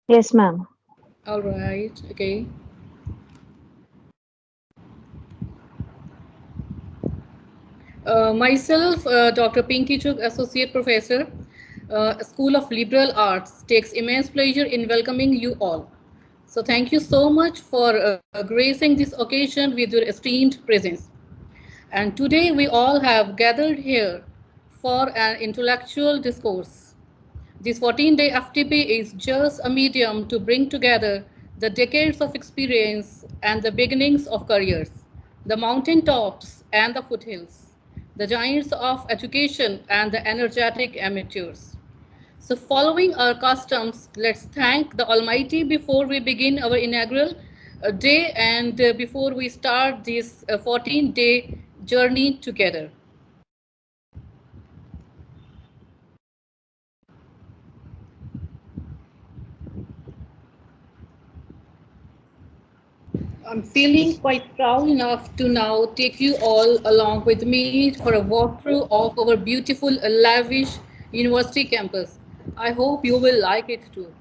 Yes, ma'am. All right. Okay. Myself, Dr. Pinky Chuk, Associate Professor, School of Liberal Arts, takes immense pleasure in welcoming you all. So, thank you so much for gracing this occasion with your esteemed presence. And today we all have gathered here for an intellectual discourse. This 14-day FTP is just a medium to bring together the decades of experience and the beginnings of careers, the mountaintops and the foothills, the giants of education and the energetic amateurs. So, following our customs, let's thank the Almighty before we begin our inaugural day and before we start this 14-day journey together. I'm feeling quite proud enough to now take you all along with me for a walkthrough of our beautiful, lavish university campus. I hope you will like it too.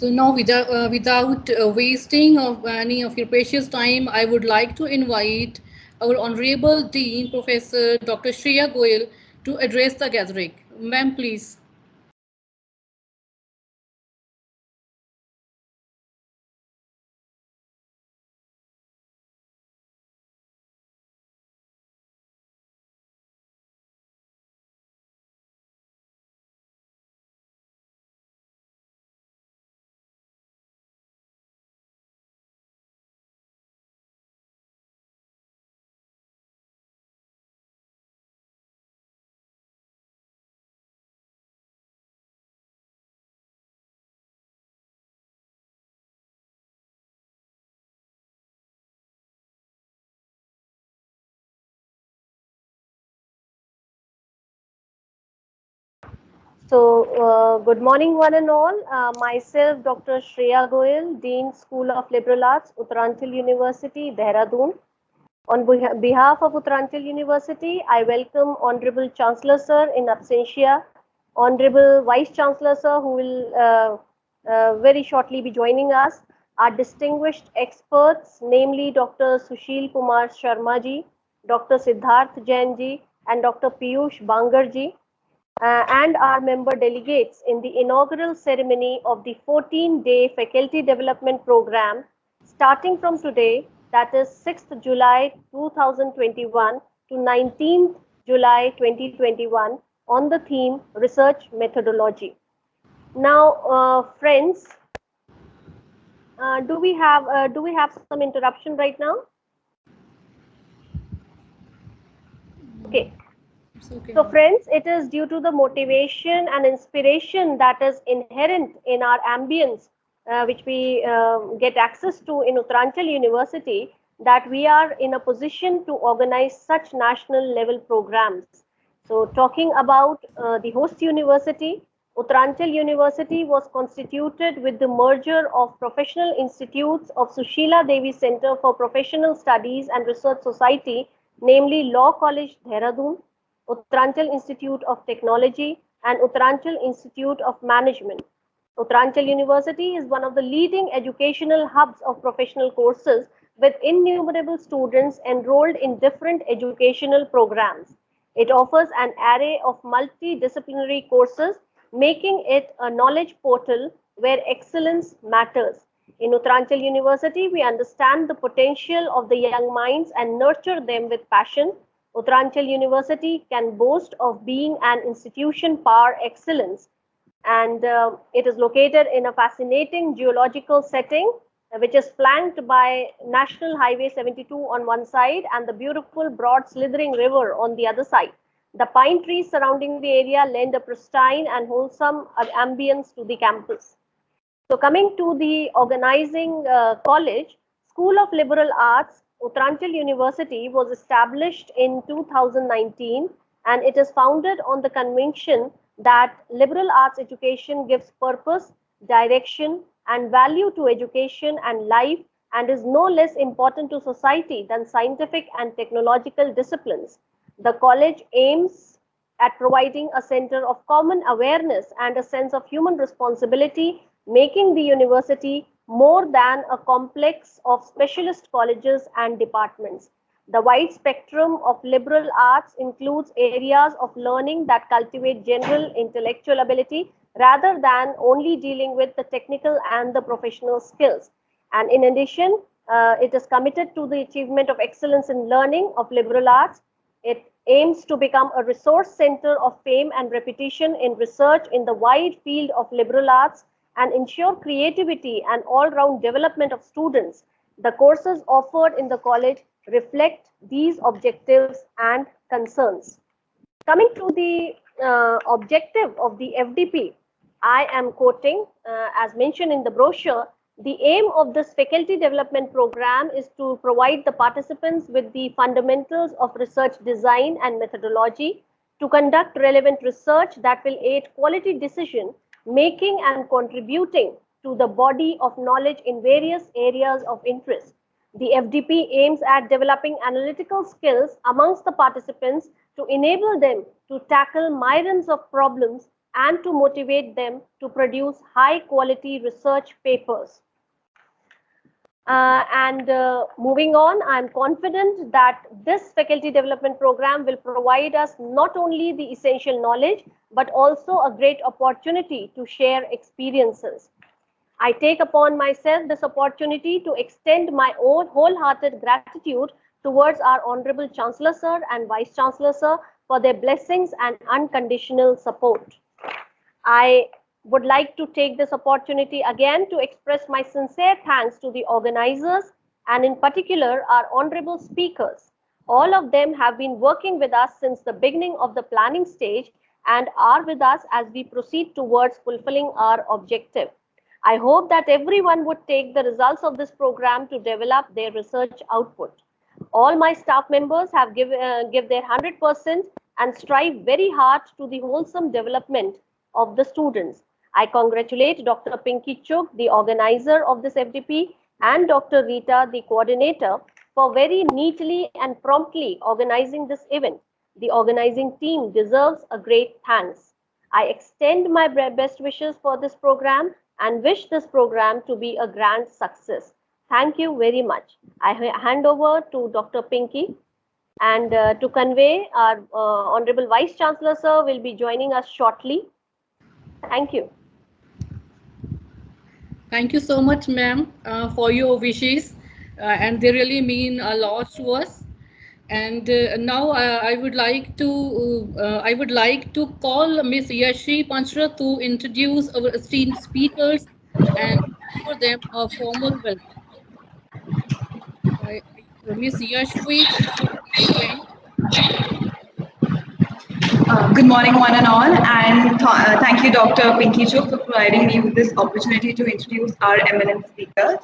So now, without wasting of any of your precious time, I would like to invite our Honorable Dean, Professor Dr. Shreya Goyal, to address the gathering. Ma'am, please. Good morning, one and all. Myself, Dr. Shreya Goyal, Dean, School of Liberal Arts, Uttaranchal University, Dehradun. On behalf of Uttaranchal University, I welcome Honorable Chancellor Sir in absentia, Honorable Vice Chancellor Sir, who will very shortly be joining us, our distinguished experts, namely Dr. Susheel Kumar Sharma ji, Dr. Siddharth Jain ji, and Dr. Piyush Bangar ji. and our member delegates in the inaugural ceremony of the 14-day Faculty Development Program starting from today, that is 6th July 2021 to 19th July 2021 on the theme Research Methodology. Now, friends, do we have some interruption right now? Okay. Okay. So friends, it is due to the motivation and inspiration that is inherent in our ambience, which we get access to in Uttaranchal University, that we are in a position to organize such national level programs. So talking about the host university, Uttaranchal University was constituted with the merger of professional institutes of Sushila Devi Center for Professional Studies and Research Society, namely Law College, Dehradun, Uttaranchal Institute of Technology, and Uttaranchal Institute of Management. Uttaranchal University is one of the leading educational hubs of professional courses with innumerable students enrolled in different educational programs. It offers an array of multidisciplinary courses, making it a knowledge portal where excellence matters. In Uttaranchal University, we understand the potential of the young minds and nurture them with passion. Uttaranchal University can boast of being an institution par excellence, and it is located in a fascinating geological setting, which is flanked by National Highway 72 on one side and the beautiful broad slithering river on the other side. The pine trees surrounding the area lend a pristine and wholesome ambience to the campus. So coming to the organizing college, School of Liberal Arts, Uttaranchal University was established in 2019, and it is founded on the conviction that liberal arts education gives purpose, direction, and value to education and life, and is no less important to society than scientific and technological disciplines. The college aims at providing a center of common awareness and a sense of human responsibility, making the university more than a complex of specialist colleges and departments. The wide spectrum of liberal arts includes areas of learning that cultivate general intellectual ability rather than only dealing with the technical and the professional skills. And in addition, it is committed to the achievement of excellence in learning of liberal arts. It aims to become a resource center of fame and reputation in research in the wide field of liberal arts and ensure creativity and all-round development of students. The courses offered in the college reflect these objectives and concerns. Coming to the objective of the FDP, I am quoting, as mentioned in the brochure, the aim of this faculty development program is to provide the participants with the fundamentals of research design and methodology, to conduct relevant research that will aid quality decision making and contributing to the body of knowledge in various areas of interest. The FDP aims at developing analytical skills amongst the participants to enable them to tackle myriads of problems and to motivate them to produce high quality research papers. Moving on, I am confident that this faculty development program will provide us not only the essential knowledge, but also a great opportunity to share experiences. I take upon myself this opportunity to extend my own wholehearted gratitude towards our Honorable Chancellor Sir and Vice Chancellor Sir for their blessings and unconditional support. I would like to take this opportunity again to express my sincere thanks to the organizers and in particular our honorable speakers. All of them have been working with us since the beginning of the planning stage and are with us as we proceed towards fulfilling our objective. I hope that everyone would take the results of this program to develop their research output. All my staff members have give their 100% and strive very hard to the wholesome development of the students. I congratulate Dr. Pinky Chugh, the organizer of this FDP, and Dr. Rita, the coordinator, for very neatly and promptly organizing this event. The organizing team deserves a great thanks. I extend my best wishes for this program and wish this program to be a grand success. Thank you very much. I hand over to Dr. Pinky. And to convey, our Honorable Vice Chancellor, sir, will be joining us shortly. Thank you. Thank you so much, ma'am, for your wishes, and they really mean a lot to us. And now I would like to call Miss Yashi Panchra to introduce our esteemed speakers and offer them a formal welcome. Miss Yashvi, please join. Good morning, one and all, and thank you, Dr. Pinky Chuk, for providing me with this opportunity to introduce our eminent speakers.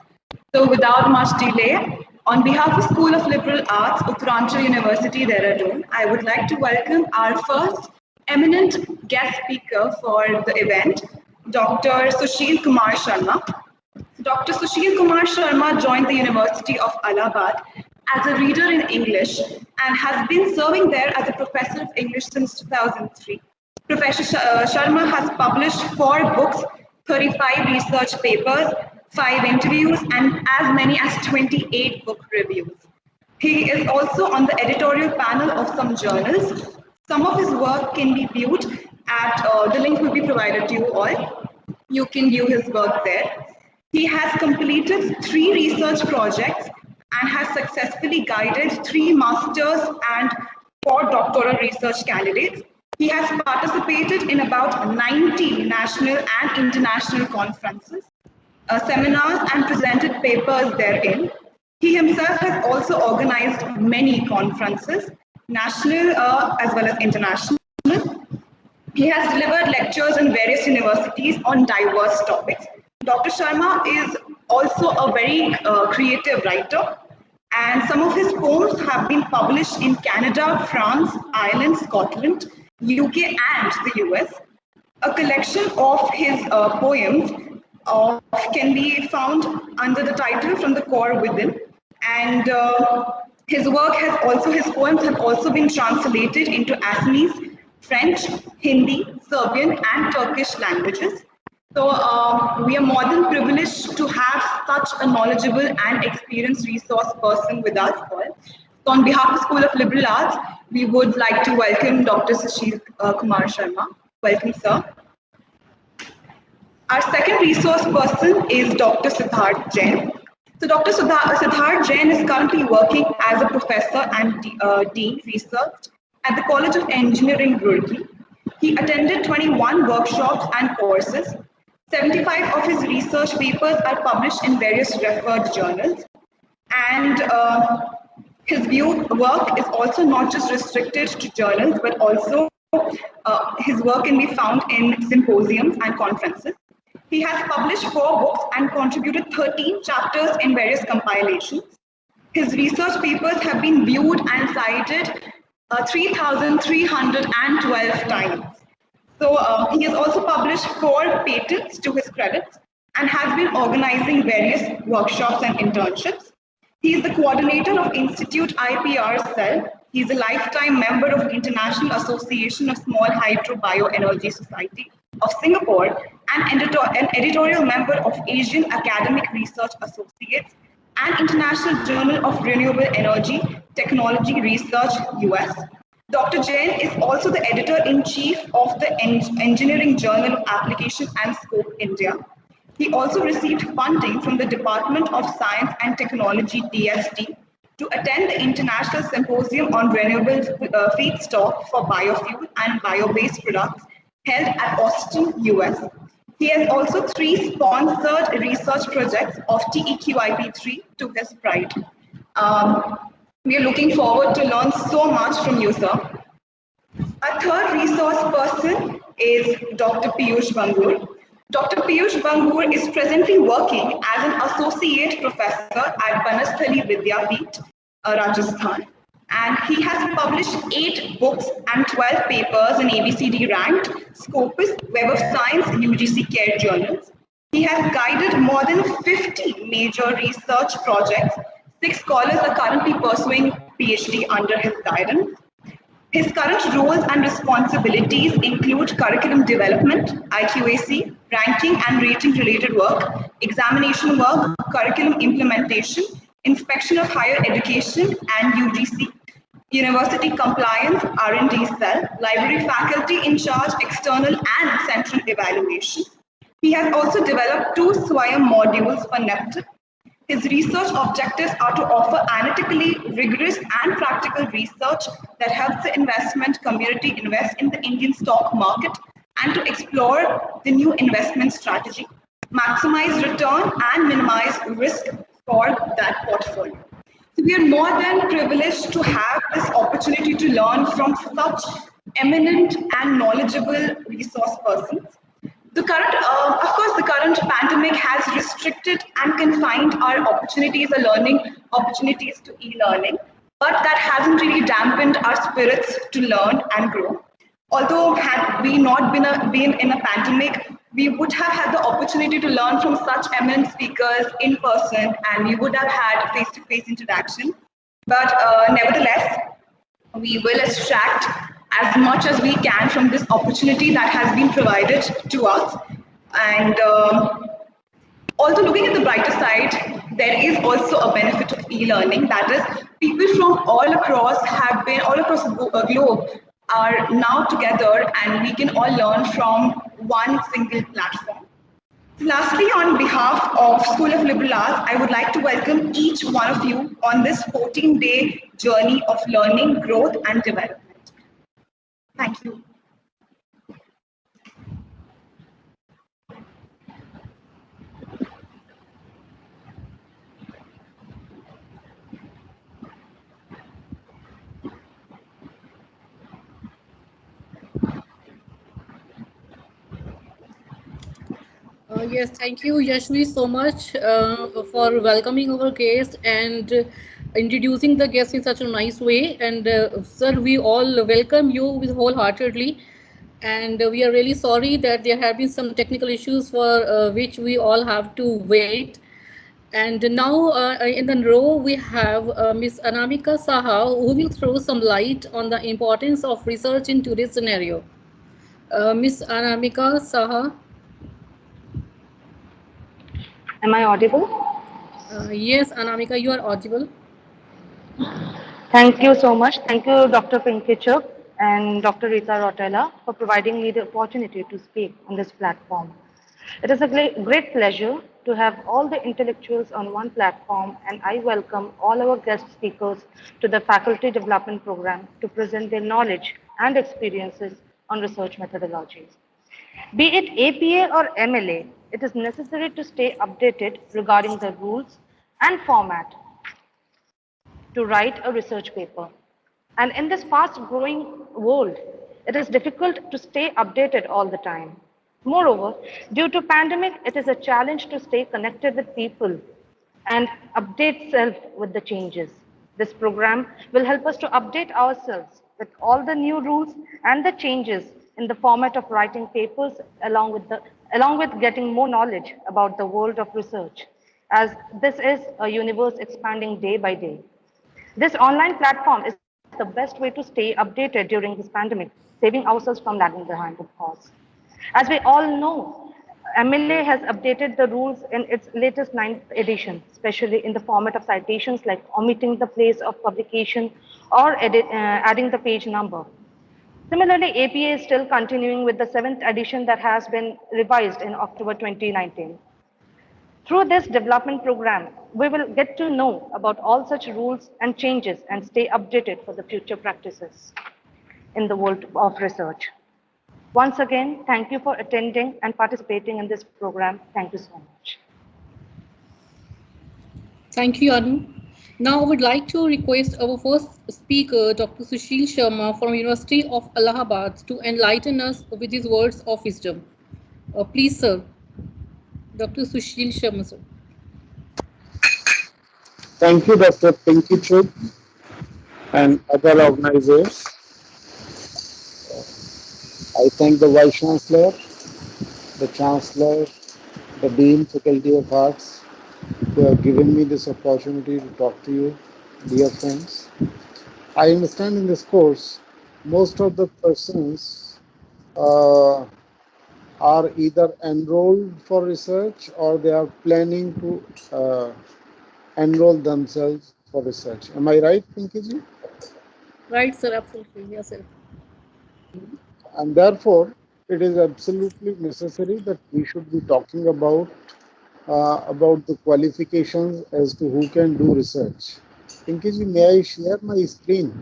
So, without much delay, on behalf of School of Liberal Arts, Uttaranchal University, Dehradun, I would like to welcome our first eminent guest speaker for the event, Dr. Susheel Kumar Sharma. Dr. Susheel Kumar Sharma joined the University of Allahabad as a reader in English and has been serving there as a professor of English since 2003. Professor Sharma has published 4 books, 35 research papers, 5 interviews, and as many as 28 book reviews. He is also on the editorial panel of some journals. Some of his work can be viewed at the link will be provided to you all. You can view his work there. He has completed 3 research projects and has successfully guided 3 masters and 4 doctoral research candidates. He has participated in about 90 national and international conferences, seminars, and presented papers therein. He himself has also organized many conferences, national as well as international. He has delivered lectures in various universities on diverse topics. Dr. Sharma is also a very creative writer, and some of his poems have been published in Canada, France, Ireland, Scotland, UK, and the US. A collection of his poems can be found under the title From the Core Within, and his poems have also been translated into Assamese, French, Hindi, Serbian, and Turkish languages. So we are more than privileged to have such a knowledgeable and experienced resource person with us all. So on behalf of School of Liberal Arts, we would like to welcome Dr. Susheel Kumar Sharma. Welcome, sir. Our second resource person is Dr. Siddharth Jain. So Dr. Siddharth Jain is currently working as a professor and dean research at the College of Engineering, Roorkee. He attended 21 workshops and courses. 75 of his research papers are published in various referred journals. And his work is also not just restricted to journals, but also his work can be found in symposiums and conferences. He has published 4 books and contributed 13 chapters in various compilations. His research papers have been viewed and cited 3,312 times. So he has also published 4 patents to his credit and has been organizing various workshops and internships. He is the coordinator of Institute IPR Cell. He is a lifetime member of International Association of Small Hydro Bioenergy Society of Singapore and an editorial member of Asian Academic Research Associates and International Journal of Renewable Energy Technology Research, US. Dr. Jain is also the editor-in-chief of the Engineering Journal of Application and Scope India. He also received funding from the Department of Science and Technology, DST, to attend the International Symposium on Renewable Feedstock for Biofuel and Bio-based Products held at Austin, US. He has also 3 sponsored research projects of TEQIP3 to his pride. We are looking forward to learn so much from you, sir. Our third resource person is Dr. Piyush Bangur. Dr. Piyush Bangur is presently working as an associate professor at Banasthali Vidyapeeth, Rajasthan. And he has published 8 books and 12 papers in ABCD ranked Scopus Web of Science UGC Care journals. He has guided more than 50 major research projects. 6 scholars are currently pursuing PhD under his guidance. His current roles and responsibilities include curriculum development, IQAC, ranking and rating related work, examination work, curriculum implementation, inspection of higher education and UGC, university compliance R&D cell, library faculty in charge external and central evaluation. He has also developed 2 SWAYAM modules for NEPT. His research objectives are to offer analytically rigorous and practical research that helps the investment community invest in the Indian stock market and to explore the new investment strategy, maximize return and minimize risk for that portfolio. So we are more than privileged to have this opportunity to learn from such eminent and knowledgeable resource persons. Of course, the current pandemic has restricted and confined our opportunities, our learning opportunities to e-learning, but that hasn't really dampened our spirits to learn and grow. Although had we not been in a pandemic, we would have had the opportunity to learn from such eminent speakers in person, and we would have had face-to-face interaction. But nevertheless, we will extract as much as we can from this opportunity that has been provided to us. And although looking at the brighter side, there is also a benefit of e-learning. That is, people from all across the globe are now together and we can all learn from one single platform. Lastly, on behalf of School of Liberal Arts, I would like to welcome each one of you on this 14-day journey of learning, growth, and development. Thank you. Yes, thank you, Yashvi, so much for welcoming our guest and introducing the guest in such a nice way. And sir, we all welcome you with wholeheartedly. And we are really sorry that there have been some technical issues for which we all have to wait. And now in the row we have Miss Anamika Saha, who will throw some light on the importance of research in today's scenario. Miss Anamika Saha. Am I audible? Yes, Anamika, you are audible. Thank you so much. Thank you, Dr. Pinkichuk and Dr. Rita Rotella, for providing me the opportunity to speak on this platform. It is a great pleasure to have all the intellectuals on one platform, and I welcome all our guest speakers to the Faculty Development Program to present their knowledge and experiences on research methodologies. Be it APA or MLA, it is necessary to stay updated regarding the rules and format to write a research paper. And in this fast growing world, it is difficult to stay updated all the time. Moreover, due to pandemic, it is a challenge to stay connected with people and update self with the changes. This program will help us to update ourselves with all the new rules and the changes in the format of writing papers along with getting more knowledge about the world of research, as this is a universe expanding day by day. This online platform is the best way to stay updated during this pandemic, saving ourselves from lagging behind, of course. As we all know, MLA has updated the rules in its latest 9th edition, especially in the format of citations like omitting the place of publication or adding the page number. Similarly, APA is still continuing with the 7th edition that has been revised in October 2019. Through this development program, we will get to know about all such rules and changes and stay updated for the future practices in the world of research. Once again, thank you for attending and participating in this program. Thank you so much. Thank you, Anu. Now I would like to request our first speaker, Dr. Susheel Sharma from University of Allahabad, to enlighten us with his words of wisdom. Please, sir. Dr. Susheel Sharma, sir. Thank you, Dr. Pinky Chuk and other organizers. I thank the Vice Chancellor, the Chancellor, the Dean, Faculty of Arts, who have given me this opportunity to talk to you, dear friends. I understand in this course, most of the persons are either enrolled for research or they are planning to enroll themselves for research. Am I right, Pinky ji? Right, sir. Absolutely. Yes, sir. And therefore, it is absolutely necessary that we should be talking about the qualifications as to who can do research. Pinky, may I share my screen?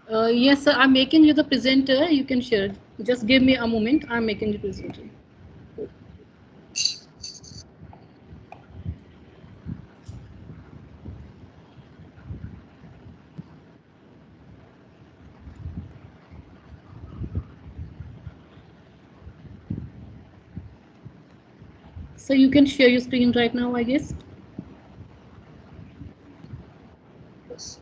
Yes, sir. I'm making you the presenter. You can share. Just give me a moment. I'm making you presenter. So you can share your screen right now, I guess. Yes.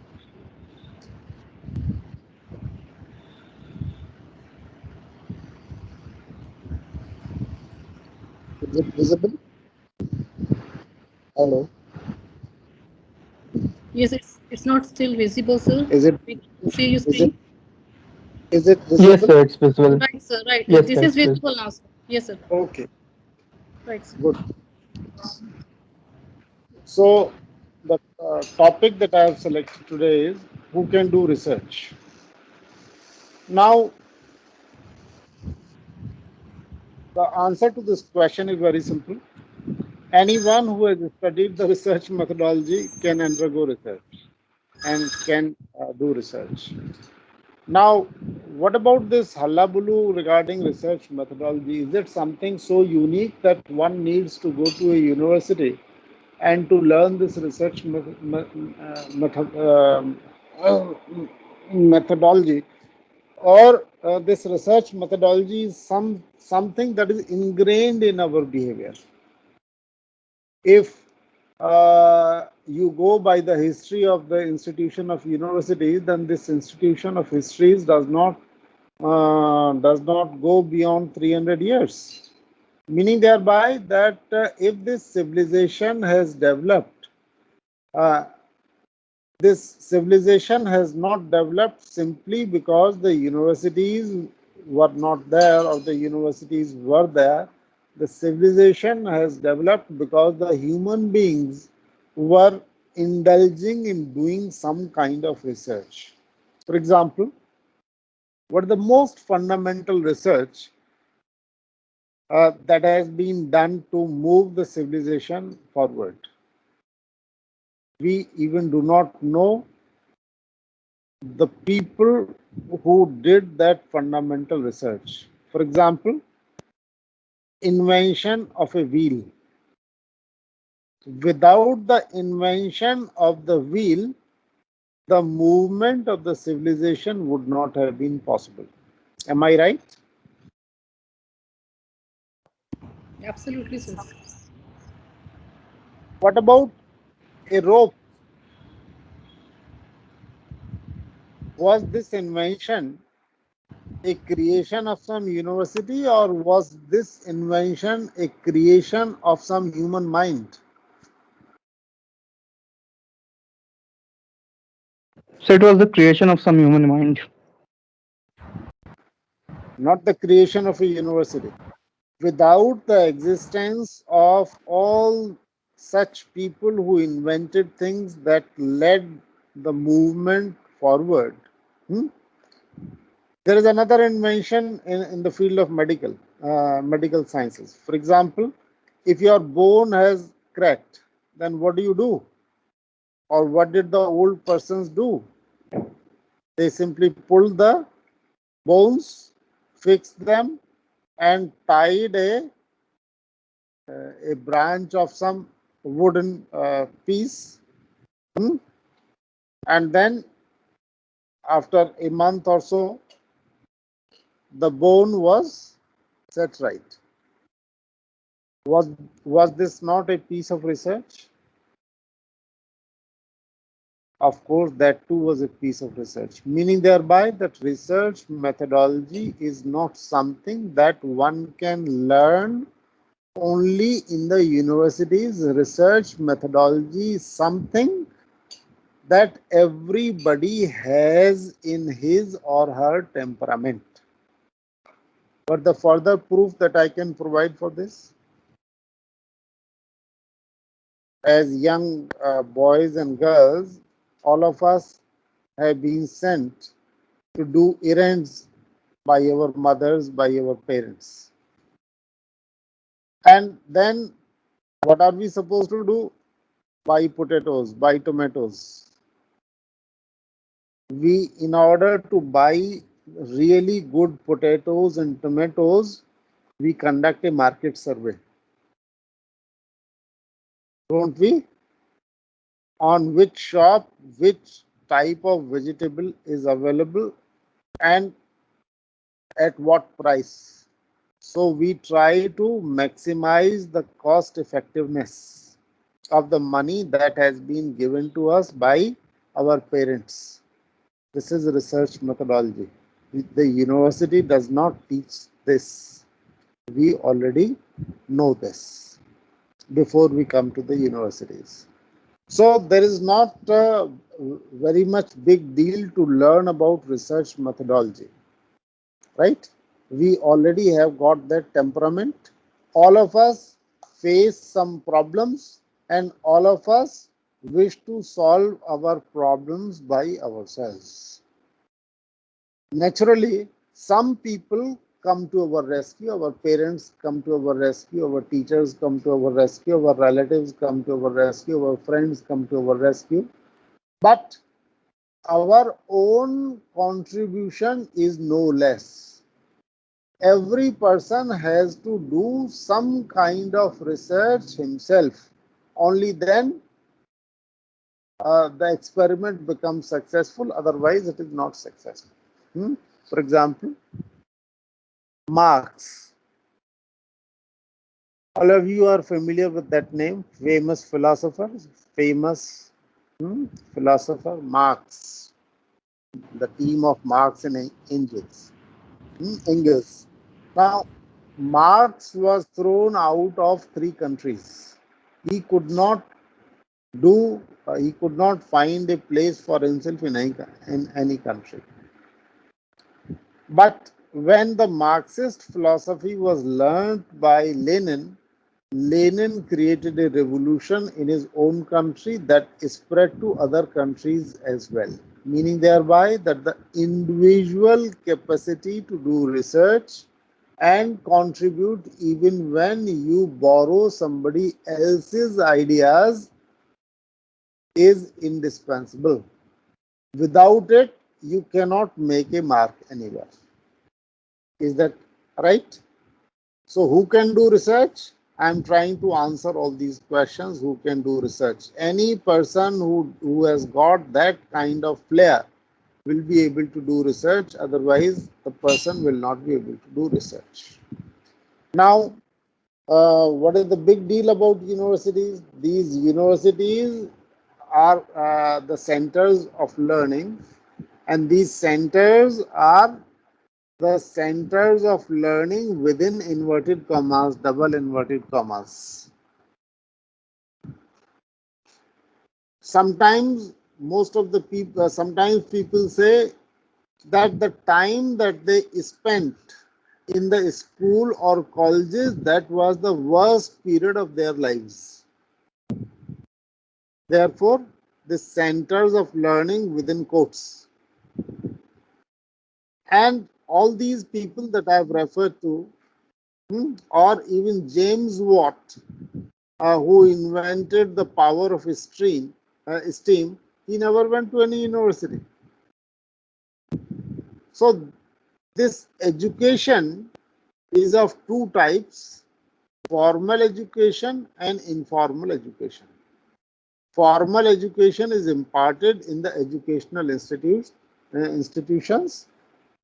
Is it visible? Hello. Yes, it's not still visible, sir. Is it We can see your is it screen. is it Yes, visible? sir, it's visual. Right, sir. Right. Yes, This sir, is it's visible. visible now, sir. Yes, sir. Okay, Right, sir. good. So the topic that I have selected today is who can do research. Now, the answer to this question is very simple. Anyone who has studied the research methodology can undergo research and can do research. Now, what about this hullabaloo regarding research methodology? Is it something so unique that one needs to go to a university and to learn this research uh, methodology, or this research methodology is something that is ingrained in our behavior? If you go by the history of the institution of universities, then this institution of histories does not go beyond 300 years. Meaning thereby that if this civilization has developed, uh, this civilization has not developed simply because the universities were not there or the universities were there. The civilization has developed because the human beings were indulging in doing some kind of research. For example, what is the most fundamental research that has been done to move the civilization forward? We even do not know the people who did that fundamental research. For example, invention of a wheel. Without the invention of the wheel, the movement of the civilization would not have been possible. Am I right? Absolutely, sir. What about a rope? Was this invention a creation of some university, or was this invention a creation of some human mind? So it was the creation of some human mind. Not the creation of a university. Without the existence of all such people who invented things that led the movement forward, hmm, there is another invention in the field of medical sciences. For example, if your bone has cracked, then what do you do? Or what did the old persons do? They simply pulled the bones, fixed them, and tied a branch of some wooden piece, hmm, and then after a month or so, the bone was set right. Was was this not a piece of research? Of course, that too was a piece of research, meaning thereby that research methodology is not something that one can learn only in the universities. Research methodology is something that everybody has in his or her temperament. But the further proof that I can provide for this, as young boys and girls, all of us have been sent to do errands by our mothers, by our parents. And then what are we supposed to do? Buy potatoes, buy tomatoes. We, in order to buy really good potatoes and tomatoes, we conduct a market survey, don't we? On which shop, which type of vegetable is available and at what price. So we try to maximize the cost effectiveness of the money that has been given to us by our parents. This is research methodology. The university does not teach this. We already know this before we come to the universities. So there is not very much big deal to learn about research methodology, right? We already have got that temperament. All of us face some problems and all of us wish to solve our problems by ourselves. Naturally, some people come to our rescue, our parents come to our rescue, our teachers come to our rescue, our relatives come to our rescue, our friends come to our rescue. But our own contribution is no less. Every person has to do some kind of research himself. Only then the experiment becomes successful, otherwise it is not successful. For example, Marx. All of you are familiar with that name, famous philosopher, famous philosopher Marx, the team of Marx and Engels. Engels. Now, Marx was thrown out of 3 countries. He could not he could not find a place for himself in any country. But when the Marxist philosophy was learnt by Lenin, Lenin created a revolution in his own country that spread to other countries as well, meaning thereby that the individual capacity to do research and contribute even when you borrow somebody else's ideas is indispensable. Without it, you cannot make a mark anywhere. Is that right? So who can do research? I am trying to answer all these questions. Who can do research? Any person who has got that kind of flair will be able to do research. Otherwise, the person will not be able to do research. Now, what is the big deal about universities? These universities are the centers of learning, and these centers are the centers of learning within inverted commas, double inverted commas. Sometimes sometimes people say that the time that they spent in the school or colleges, that was the worst period of their lives. Therefore, the centers of learning within quotes. And all these people that I have referred to, or even James Watt, who invented the power of steam, he never went to any university. So this education is of 2 types: formal education and informal education. Formal education is imparted in the institutions,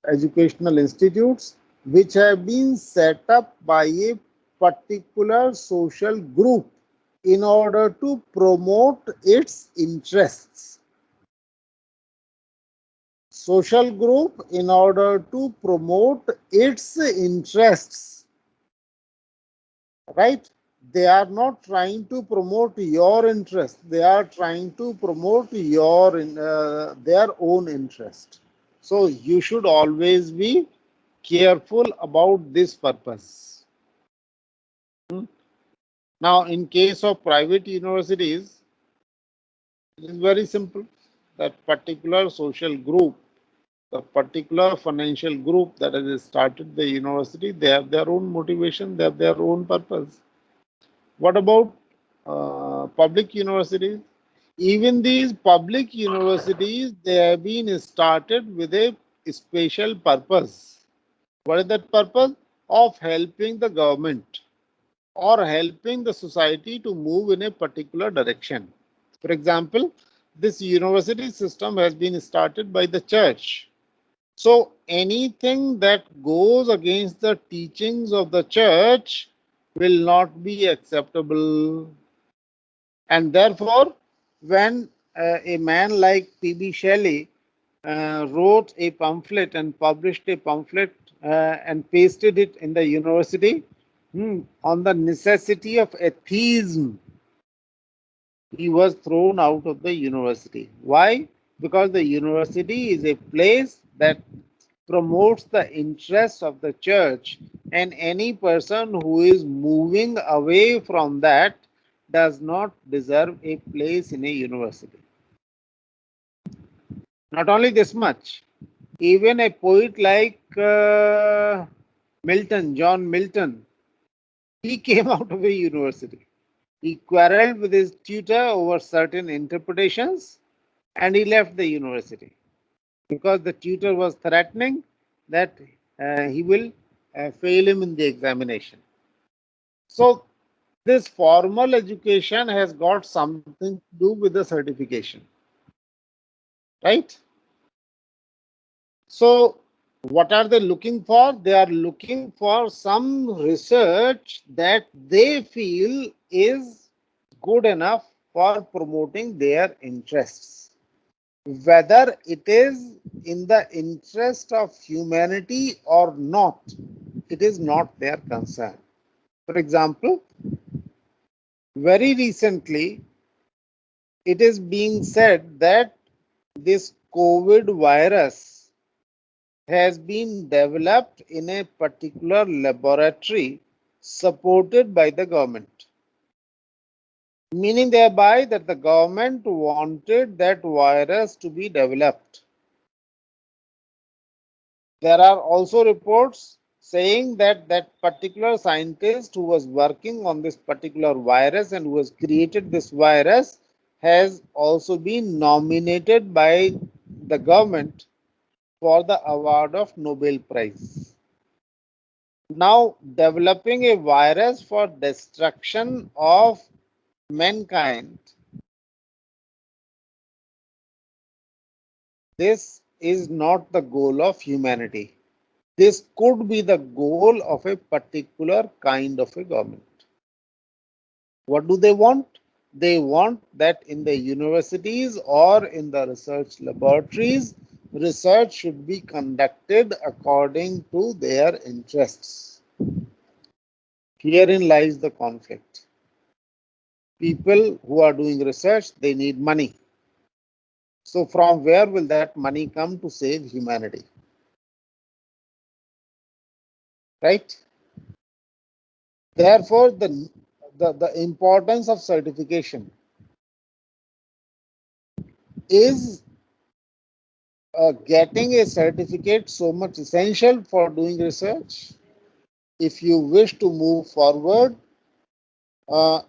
educational institutes, which have been set up by a particular social group in order to promote its interests. Social group in order to promote its interests, right? They are not trying to promote your interest. They are trying to promote their own interest. So you should always be careful about this purpose. Now, in case of private universities, it is very simple. that particular social group, the particular financial group that has started the university, they have their own motivation, they have their own purpose. What about public universities? Even these public universities, they have been started with a special purpose. What is that purpose? Of helping the government or helping the society to move in a particular direction. For example, this university system has been started by the church. So anything that goes against the teachings of the church will not be acceptable. And therefore, when a man like P.B. Shelley wrote a pamphlet and published a pamphlet and pasted it in the university on the necessity of atheism, he was thrown out of the university. Why? Because the university is a place that promotes the interests of the church, and any person who is moving away from that does not deserve a place in a university. Not only this much, even a poet like Milton, John Milton, he came out of a university. He quarreled with his tutor over certain interpretations and he left the university because the tutor was threatening that he will fail him in the examination. So, this formal education has got something to do with the certification, right? So, what are they looking for? They are looking for some research that they feel is good enough for promoting their interests. Whether it is in the interest of humanity or not, it is not their concern. For example, very recently, it is being said that this COVID virus has been developed in a particular laboratory supported by the government, meaning thereby that the government wanted that virus to be developed. There are also reports saying that that particular scientist who was working on this particular virus and who has created this virus has also been nominated by the government for the award of Nobel Prize. Now, developing a virus for destruction of mankind, this is not the goal of humanity. This could be the goal of a particular kind of a government. What do they want? They want that in the universities or in the research laboratories, research should be conducted according to their interests. Herein lies the conflict. People who are doing research, they need money. So from where will that money come to save humanity? Right? Therefore, the importance of certification is getting a certificate so much essential for doing research. If you wish to move forward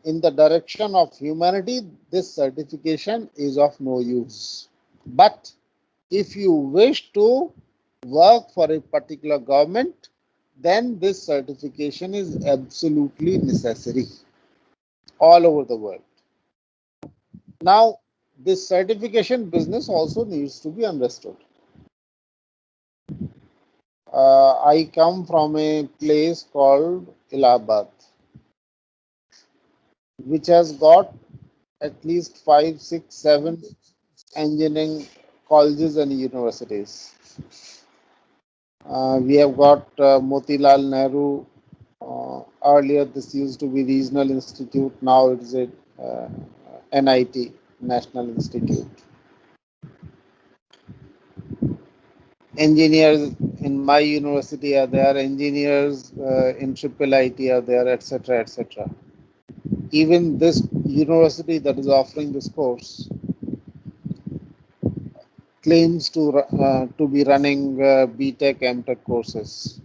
in the direction of humanity, this certification is of no use. But if you wish to work for a particular government, then this certification is absolutely necessary all over the world. Now, this certification business also needs to be understood. I come from a place called Allahabad, which has got at least 5, 6, 7 engineering colleges and universities. We have got Motilal Nehru. Earlier, this used to be Regional Institute. Now it is a NIT, National Institute. Engineers in my university are there. Engineers in Triple IT are there, etc., etc. Even this university that is offering this course, claims to be running BTech, MTech courses.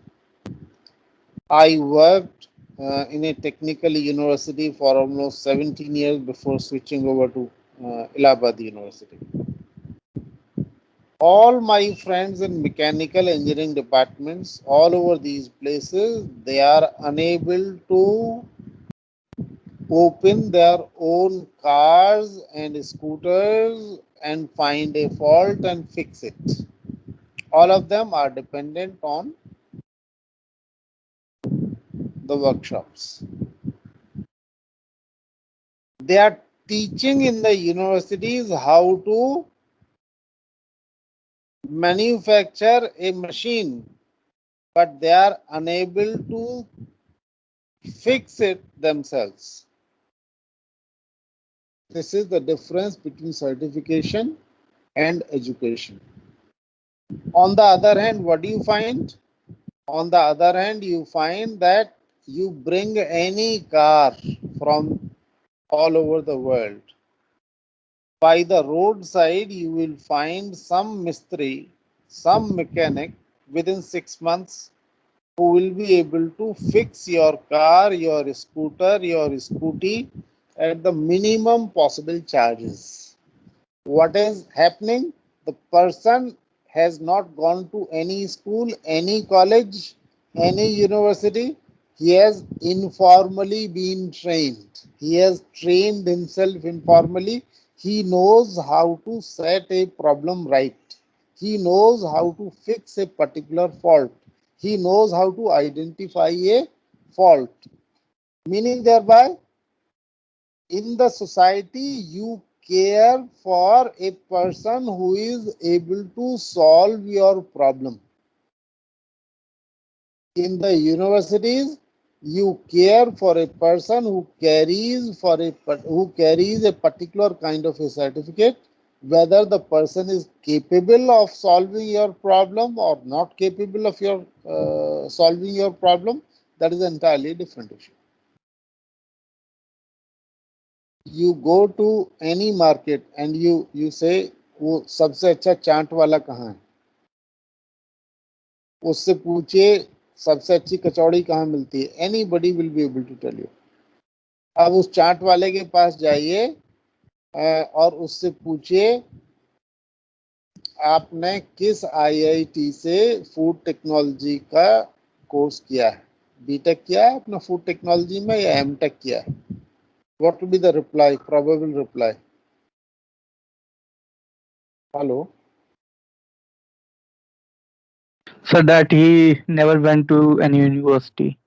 I worked in a technical university for almost 17 years before switching over to Allahabad University. All my friends in mechanical engineering departments all over these places, they are unable to open their own cars and scooters and find a fault and fix it. All of them are dependent on the workshops. They are teaching in the universities how to manufacture a machine, but they are unable to fix it themselves. This is the difference between certification and education. On the other hand, what do you find? On the other hand, you find that you bring any car from all over the world. By the roadside, you will find some mistri, some mechanic within 6 months who will be able to fix your car, your scooter, your scooty at the minimum possible charges. What is happening? The person has not gone to any school, any college, any university. He has informally been trained. He has trained himself informally. He knows how to set a problem right. He knows how to fix a particular fault. He knows how to identify a fault. Meaning thereby, in the society, you care for a person who is able to solve your problem. In the universities, you care for a person who carries a particular kind of a certificate, whether the person is capable of solving your problem or not capable of your solving your problem. That is an entirely different issue. You go to any market and you say वो सबसे अच्छा चाट वाला कहाँ है, उससे पूछिए सबसे अच्छी कचौड़ी कहाँ मिलती है. Anybody will be able to tell you. अब उस चाट वाले के पास जाइए और उससे पूछिए आपने किस IIT से फूड टेक्नोलॉजी का कोर्स किया है, बीटेक किया है अपना फूड टेक्नोलॉजी में या एमटेक किया है. What will be the reply, probable reply? Hello. So that he never went to any university.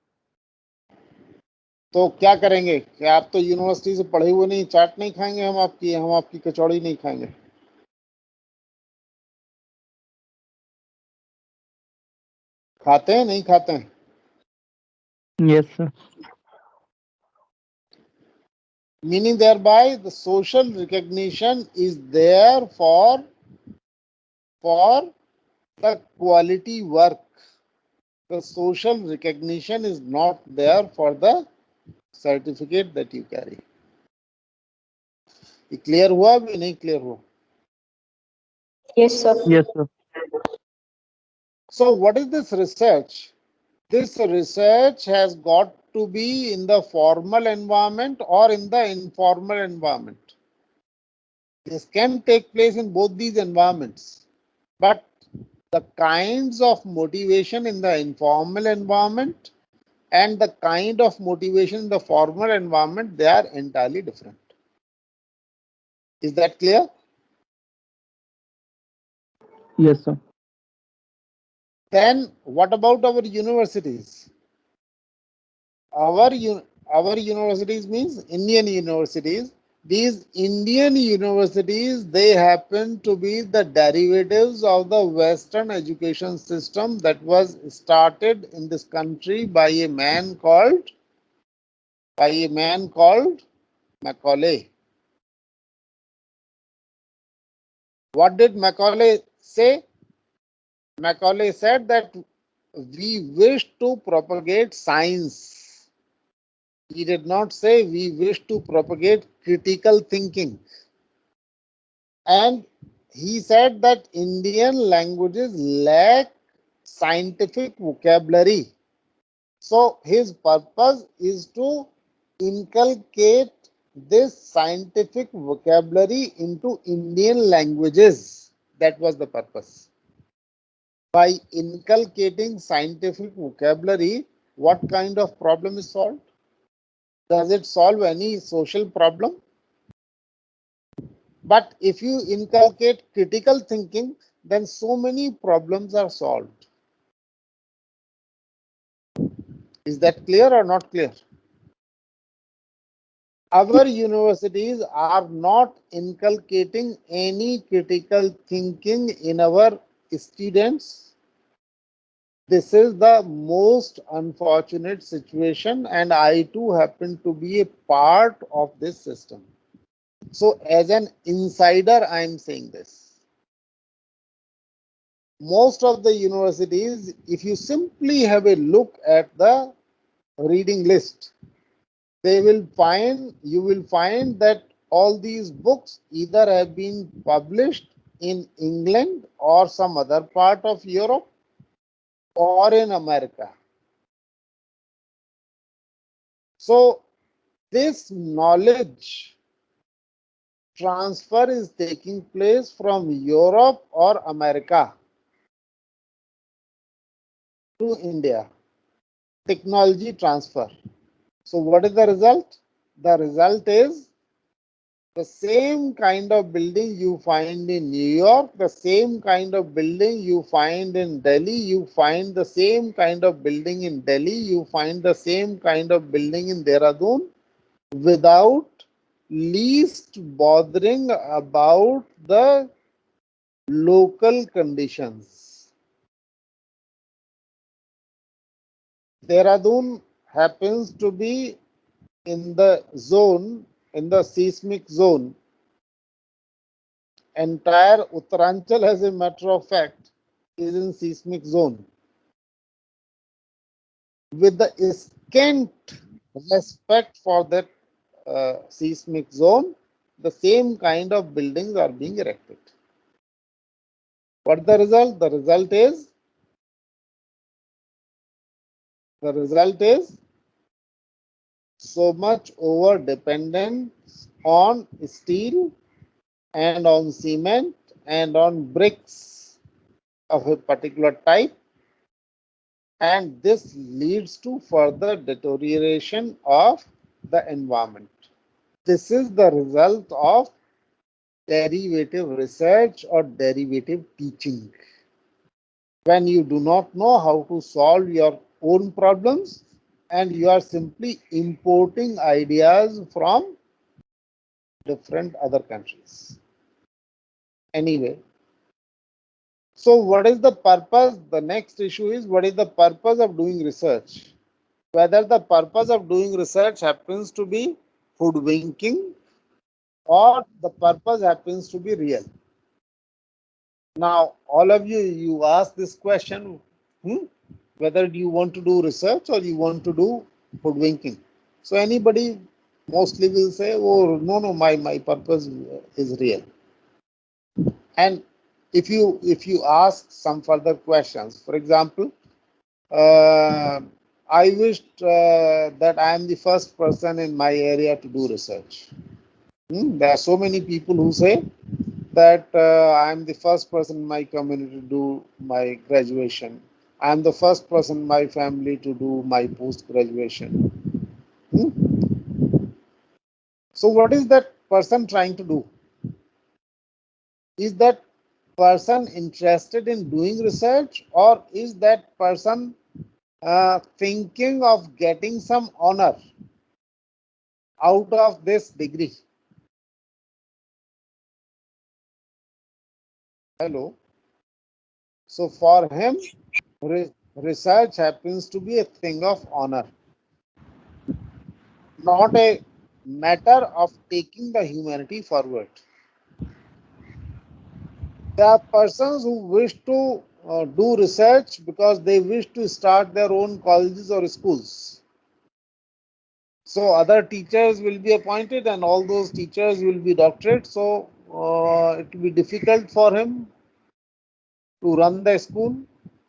तो क्या करेंगे कि आप तो यूनिवर्सिटी से पढ़े हुए नहीं, चाट नहीं खाएंगे हम आपकी कचौड़ी नहीं खाएंगे. खाते हैं नहीं खाते हैं? Yes, sir. Meaning thereby the social recognition is there for the quality work. The social recognition is not there for the certificate that you carry. ये क्लियर हुआ भी नहीं क्लियर हुआ? Yes, sir. Yes, sir. So what is this research? This research has got to be in the formal environment or in the informal environment. This can take place in both these environments, but the kinds of motivation in the informal environment and the kind of motivation in the formal environment, they are entirely different. Is that clear? Yes, sir. Then what about our universities? Our universities means Indian universities. These Indian universities, they happen to be the derivatives of the Western education system that was started in this country by a man called Macaulay. What did Macaulay say? Macaulay said that we wish to propagate science. He did not say we wish to propagate critical thinking. And he said that Indian languages lack scientific vocabulary. So his purpose is to inculcate this scientific vocabulary into Indian languages. That was the purpose. By inculcating scientific vocabulary, what kind of problem is solved? Does it solve any social problem? But if you inculcate critical thinking, then so many problems are solved. Is that clear or not clear? Our universities are not inculcating any critical thinking in our students. This is the most unfortunate situation, and I too happen to be a part of this system. So, as an insider, I am saying this. Most of the universities, if you simply have a look at the reading list, you will find that all these books either have been published in England or some other part of Europe or in America. So this knowledge transfer is taking place from Europe or America to India. Technology transfer. So what is the result? The result is the same kind of building you find in New York, the same kind of building you find in Delhi, you find the same kind of building in Delhi, you find the same kind of building in Dehradun without least bothering about the local conditions. Dehradun happens to be in the zone, in the seismic zone. Entire Uttaranchal, as a matter of fact, is in seismic zone. With the scant respect for that seismic zone, the same kind of buildings are being erected. What the result? The result is so much over dependence on steel and on cement and on bricks of a particular type, and this leads to further deterioration of the environment. This is the result of derivative research or derivative teaching. When you do not know how to solve your own problems and you are simply importing ideas from different other countries. Anyway, so what is the purpose? The next issue is, what is the purpose of doing research? Whether the purpose of doing research happens to be hoodwinking or the purpose happens to be real. Now, all of you ask this question, whether you want to do research or you want to do hoodwinking. So anybody mostly will say, oh, no, my purpose is real. And if you ask some further questions, for example, I wished that I am the first person in my area to do research. There are so many people who say that I am the first person in my community to do my graduation. I am the first person in my family to do my post-graduation. So what is that person trying to do? Is that person interested in doing research, or is that person thinking of getting some honor out of this degree? Hello. So for him, research happens to be a thing of honor, not a matter of taking the humanity forward. There are persons who wish to do research because they wish to start their own colleges or schools. So other teachers will be appointed and all those teachers will be doctorate. So it will be difficult for him to run the school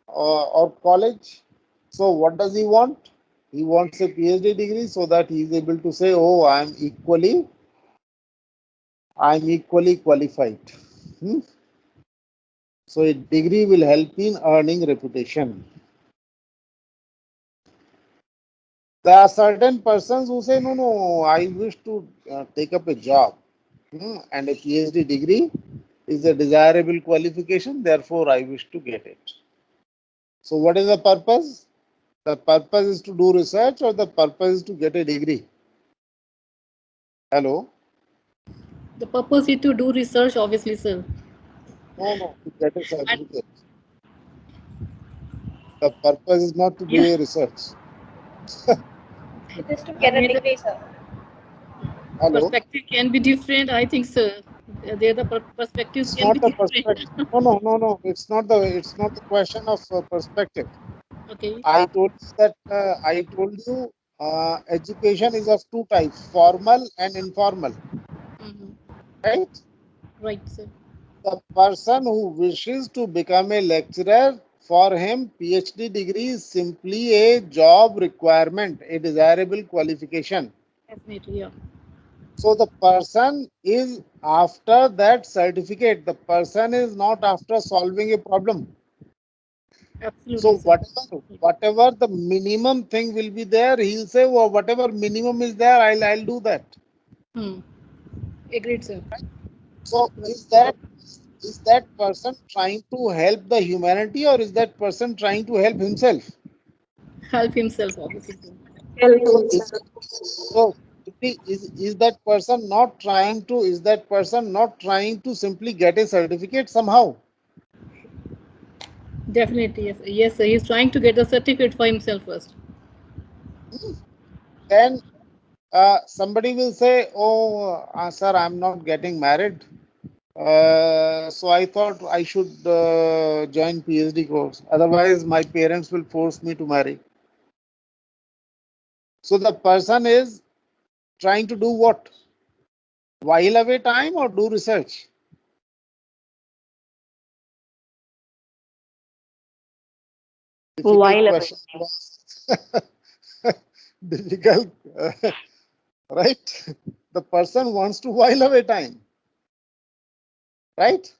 or college. So what does he want? He wants a PhD degree so that he is able to say, "Oh, I'm equally qualified." Hmm? So a degree will help in earning reputation. There are certain persons who say, "No, no, I wish to take up a job, and a PhD degree is a desirable qualification. Therefore, I wish to get it." So, what is the purpose? The purpose is to do research, or the purpose is to get a degree? Hello? The purpose is to do research, obviously, sir. No, no, to get a And certificate. The purpose is not to do yeah, a research. It is to I get a mean, degree, sir. Hello? perspective can be different. I think, sir. There, the perspectives It's can not be the different. perspective. No, no, no, no. It's not the question of perspective. Okay. I told you education is of two types, formal and informal, Hmm. right? Right, sir. The person who wishes to become a lecturer, for him, PhD degree is simply a job requirement, a desirable qualification. Definitely, yeah. So the person is after that certificate, the person is not after solving a problem. Absolutely, So sir. whatever the minimum thing will be there, he'll say, well, whatever minimum is there, I'll do that. Hmm. Agreed, sir. So is that person trying to help the humanity, or is that person trying to help himself? Help himself, obviously, sir. Help So himself. is that person not trying to simply get a certificate somehow? Definitely, yes. Yes, sir. He's trying to get a certificate for himself first. Then somebody will say, "Oh, sir, I'm not getting married. So I thought I should join PhD course. Otherwise, my parents will force me to marry." So the person is trying to do what? While away time or do research? Difficult While away. question to ask. Difficult, right? The person wants to while away time, right?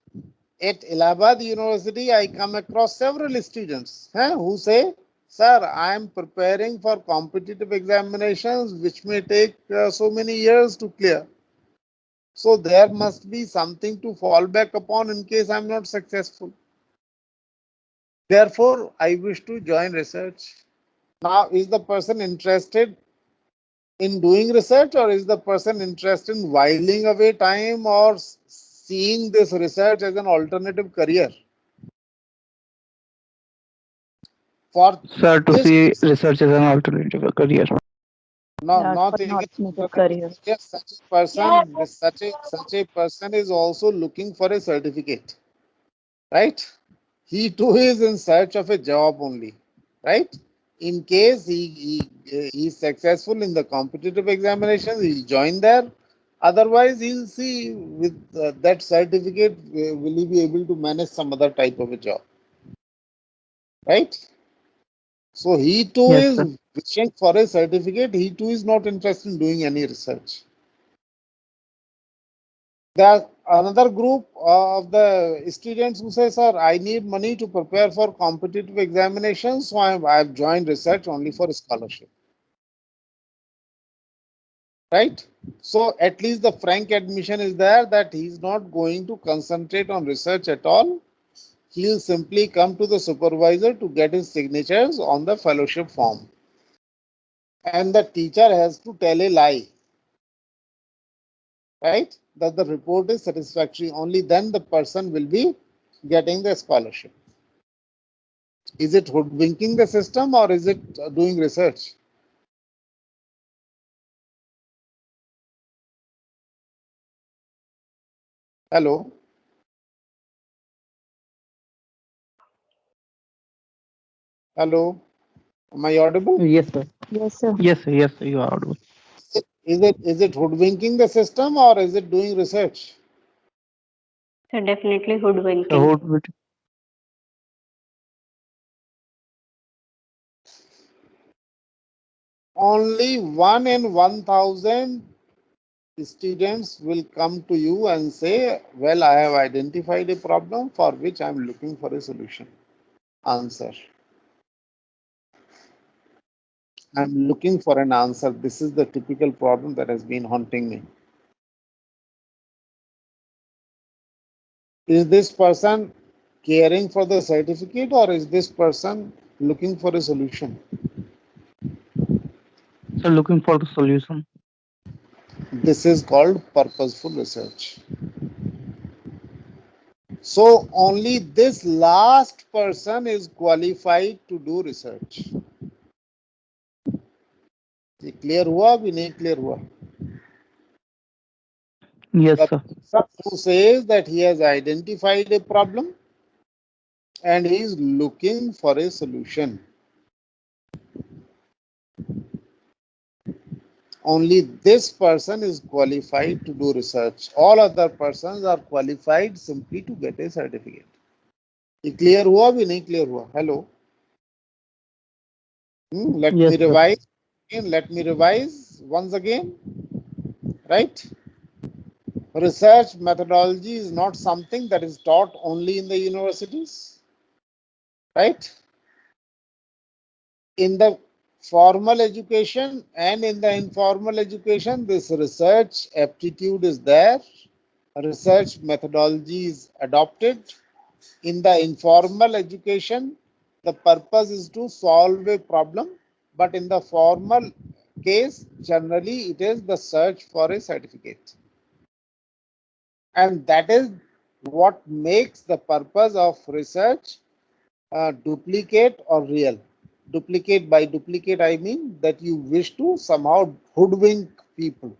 At Allahabad University, I come across several students who say, "Sir, I am preparing for competitive examinations which may take so many years to clear. So there must be something to fall back upon in case I'm not successful. Therefore, I wish to join research." Now, is the person interested in doing research, or is the person interested in whiling away time, or seeing this research as an alternative career? For Sir, to this see person, research as an alternative career. not Yeah, not for an thinking alternative alternative career. career, such a person is also looking for a certificate, right? He too is in search of a job only, right? In case he is successful in the competitive examinations, he'll join there. Otherwise, he'll see with that certificate, will he be able to manage some other type of a job, right? So he too Yes, is sir. wishing for a certificate. He too is not interested in doing any research. There another group of the students who say, "Sir, I need money to prepare for competitive examinations, so I've joined research only for scholarship." Right? So at least the frank admission is there that he's not going to concentrate on research at all. He'll simply come to the supervisor to get his signatures on the fellowship form. And the teacher has to tell a lie, right? That the report is satisfactory. Only then the person will be getting the scholarship. Is it hoodwinking the system, or is it doing research? Hello? Hello? Am I audible? Yes, sir. Yes, sir. Yes, sir. Yes, sir. You are audible. Is it hoodwinking the system, or is it doing research? So definitely So hoodwinking. Only 1 in 1,000 students will come to you and say, well, I have identified a problem for which I am looking for a solution. Answer. I'm looking for an answer. This is the typical problem that has been haunting me. Is this person caring for the certificate or is this person looking for a solution? So looking for the solution. This is called purposeful research. So only this last person is qualified to do research. ये clear हुआ अभी नहीं clear हुआ? Yes, The sir. person who says that he has identified a problem and he is looking for a solution. Only this person is qualified to do research. All other persons are qualified simply to get a certificate. ये clear हुआ अभी नहीं clear हुआ? Hello. Let Yes, me sir. revise. Let me revise once again. Right? Research methodology is not something that is taught only in the universities. Right? In the formal education and in the informal education, this research aptitude is there. Research methodology is adopted. In the informal education, the purpose is to solve a problem, but in the formal case, generally it is the search for a certificate. And that is what makes the purpose of research duplicate or real. Duplicate, by duplicate I mean that you wish to somehow hoodwink people,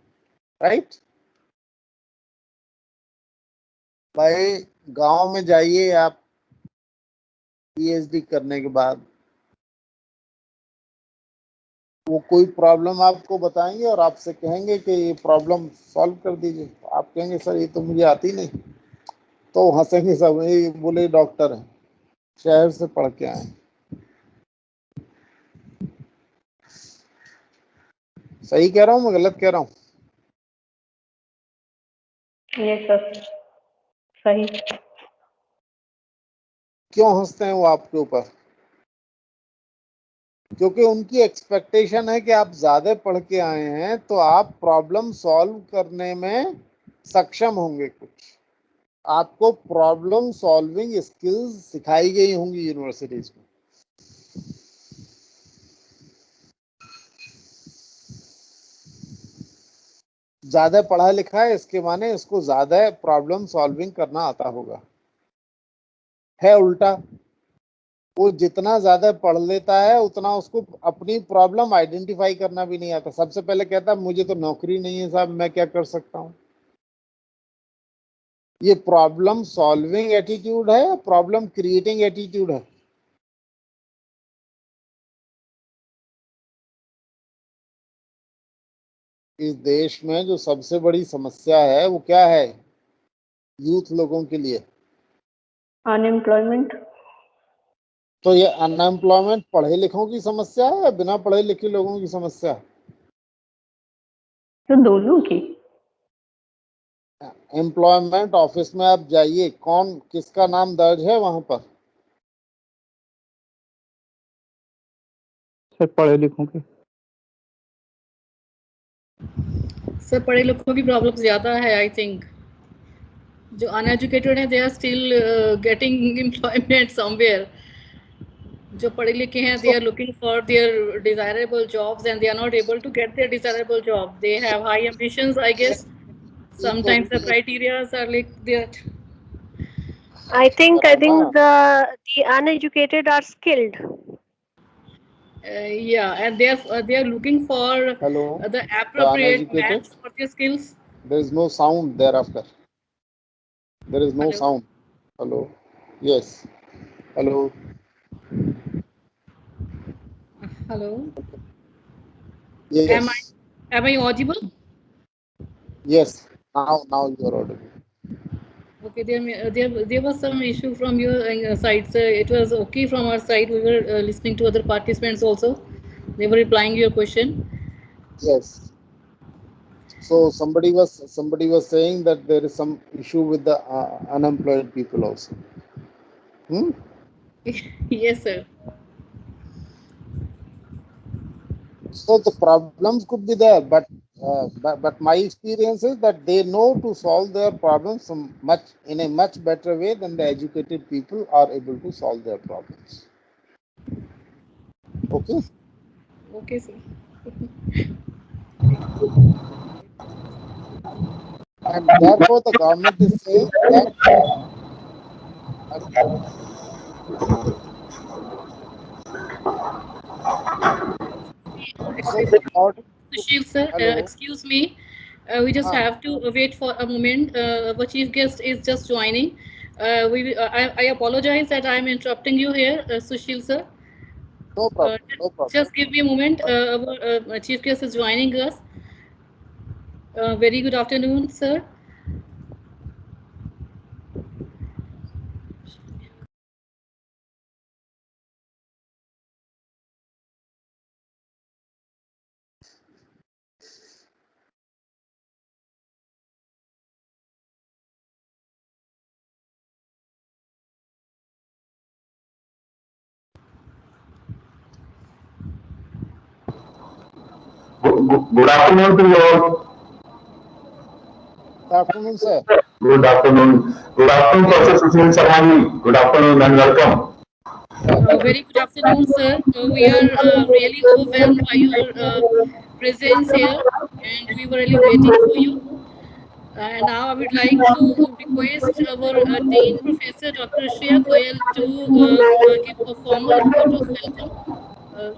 right? भाई गांव में जाइए आप PhD करने के बाद, वो कोई प्रॉब्लम आपको बताएंगे और आपसे कहेंगे कि ये प्रॉब्लम सॉल्व कर दीजिए। आप कहेंगे सर ये तो मुझे आती नहीं, तो हंसेंगे सब, ये बोले डॉक्टर हैं, शहर से पढ़ के आए। सही कह रहा हूँ मैं गलत कह रहा हूँ? Yes, sir. सही. क्यों हंसते हैं वो आपके ऊपर? क्योंकि उनकी एक्सपेक्टेशन है कि आप ज्यादा पढ़ के आए हैं तो आप प्रॉब्लम सॉल्व करने में सक्षम होंगे। कुछ आपको प्रॉब्लम सॉल्विंग स्किल्स सिखाई गई होंगी यूनिवर्सिटीज में। ज्यादा पढ़ा लिखा है इसके माने इसको ज्यादा प्रॉब्लम सॉल्विंग करना आता होगा। है उल्टा, वो जितना ज्यादा पढ़ लेता है उतना उसको अपनी प्रॉब्लम आइडेंटिफाई करना भी नहीं आता। सबसे पहले कहता है मुझे तो नौकरी नहीं है साहब, मैं क्या कर सकता हूँ। ये प्रॉब्लम सॉल्विंग एटीट्यूड है, प्रॉब्लम क्रिएटिंग एटीट्यूड है। इस देश में जो सबसे बड़ी समस्या है वो क्या है यूथ लोगों के लिए? अनएम्प्लॉयमेंट. तो ये अनएम्प्लॉयमेंट पढ़े लिखों की समस्या है या बिना पढ़े लिखे लोगों की समस्या? तो दोनों की. एम्प्लॉयमेंट ऑफिस में आप जाइए, कौन किसका नाम दर्ज है वहां पर? सर पढ़े लिखों के। सर पढ़े लिखों की प्रॉब्लम ज्यादा है आई थिंक। जो अनएजुकेटेड हैं they are still getting employment somewhere. जो पढ़े लिखे हैं they are looking for their desirable jobs and they are not able to get their desirable job. They have high ambitions I guess. Sometimes the criterias are like that. I think the uneducated are skilled. Yeah, and they are looking for Hello, the the appropriate uneducated. match for their skills. There is no sound thereafter. There is no Hello. sound. Hello. Yes. Hello. Hello. Yes. Am I audible? Yes. Now you are audible. Okay, there was some issue from your side, sir. It was okay from our side. We were listening to other participants also. They were replying your question. Yes. So somebody was saying that there is some issue with the unemployed people also. Hmm? Yes, sir. So the problems could be there, but my experience is that they know to solve their problems in a much better way than the educated people are able to solve their problems. Okay. Okay, sir. And therefore the government is saying that so Excuse in me, order to Sushil, sir. hello. Excuse me. We just have to wait for a moment. Our chief guest is just joining. I apologize that I am interrupting you here, Sushil, sir. No Uh, problem, no problem. just give me a moment. Our chief guest is joining us. Very good afternoon, sir. Good afternoon to you all. Good afternoon, sir. Good afternoon. Good afternoon, Professor Susheel Sarmani. Good afternoon and welcome. Very good afternoon, sir. We are really overwhelmed by your presence here, and we were really waiting for you. And now I would like to request our Dean Professor Dr. Shreya Goyal to give a formal vote of welcome.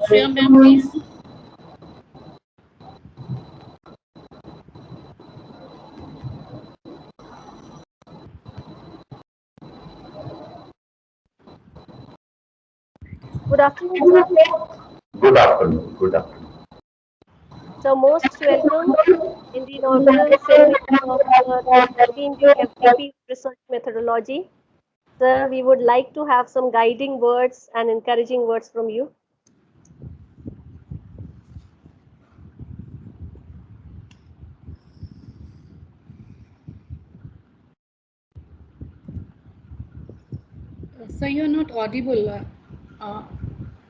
Shreya, ma'am, please. Good afternoon, sir. Good afternoon. Good afternoon. So most welcome in the inaugural ceremony of the 13-week FDP research methodology. Sir, we would like to have some guiding words and encouraging words from you. Sir, you are not audible. Uh,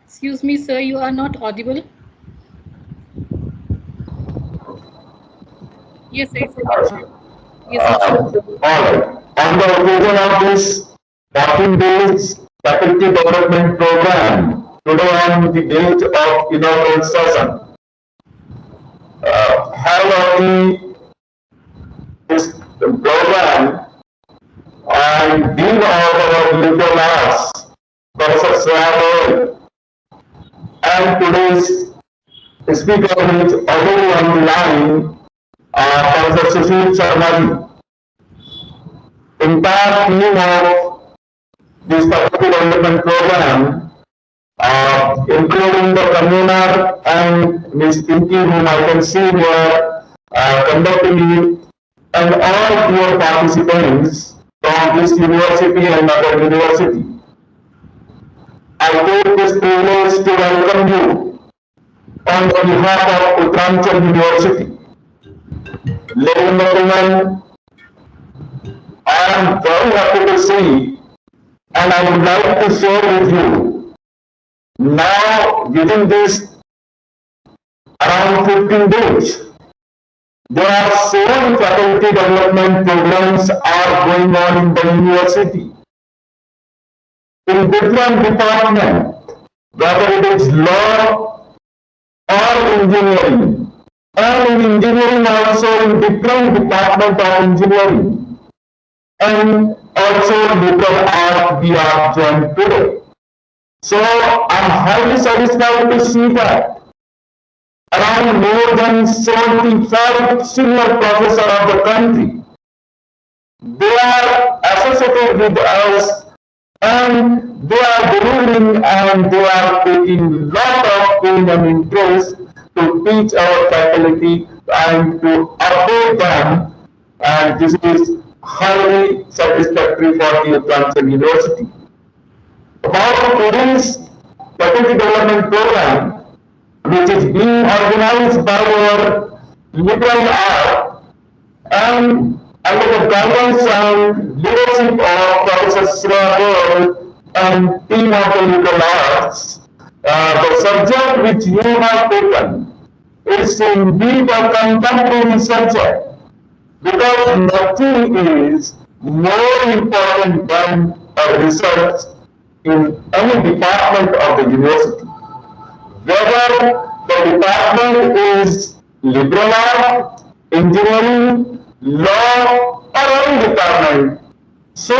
excuse me, sir, you are not audible. Yes, sir, it's okay. Yes, sir. All right. On the occasion of this 14 days faculty development program, today on the date of inaugural session, head of this program and Dean of our liberal arts, Professor Susheel, and today's speaker is already on the line, Professor Susheel Sharma. Entire team of this faculty development program, including the convener and Ms. Pinky, whom I can see here, conducting it, and all your participants from this university and other university. I take this privilege to welcome you on behalf of Uttaranchal University. Ladies and gentlemen, I am very happy to see, and I would like to share with you, now within this around 15 days, there are 7 faculty development programs are going on in the university in different departments, whether it is law or engineering, and in engineering also in different department of engineering, and also liberal art we are joined today. So I'm highly satisfied to see that around more than 75 senior professors of the country, they are associated with us and they are delivering and they are taking lot of pain and interest to teach our faculty and to update them, and this is highly satisfactory for the Uttaranchal University. About today's faculty development program, which is being organized by our liberal art and under the guidance and leadership of Professor Susheel and team of the liberal arts, the subject which you have taken is indeed a contemporary subject because nothing is more important than a research in any department of the university. Whether the department is liberal art, engineering, law, or any department. So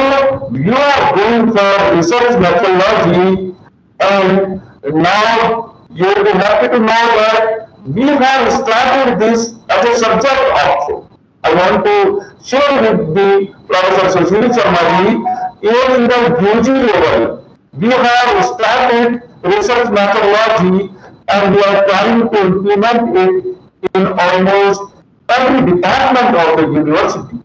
you are going for research methodology, and now you will be happy to know that we have started this as a subject also. I want to share with the Professor Susheel Sharma even in the UG level, we have started research methodology and we are trying to implement it in almost every department of the university.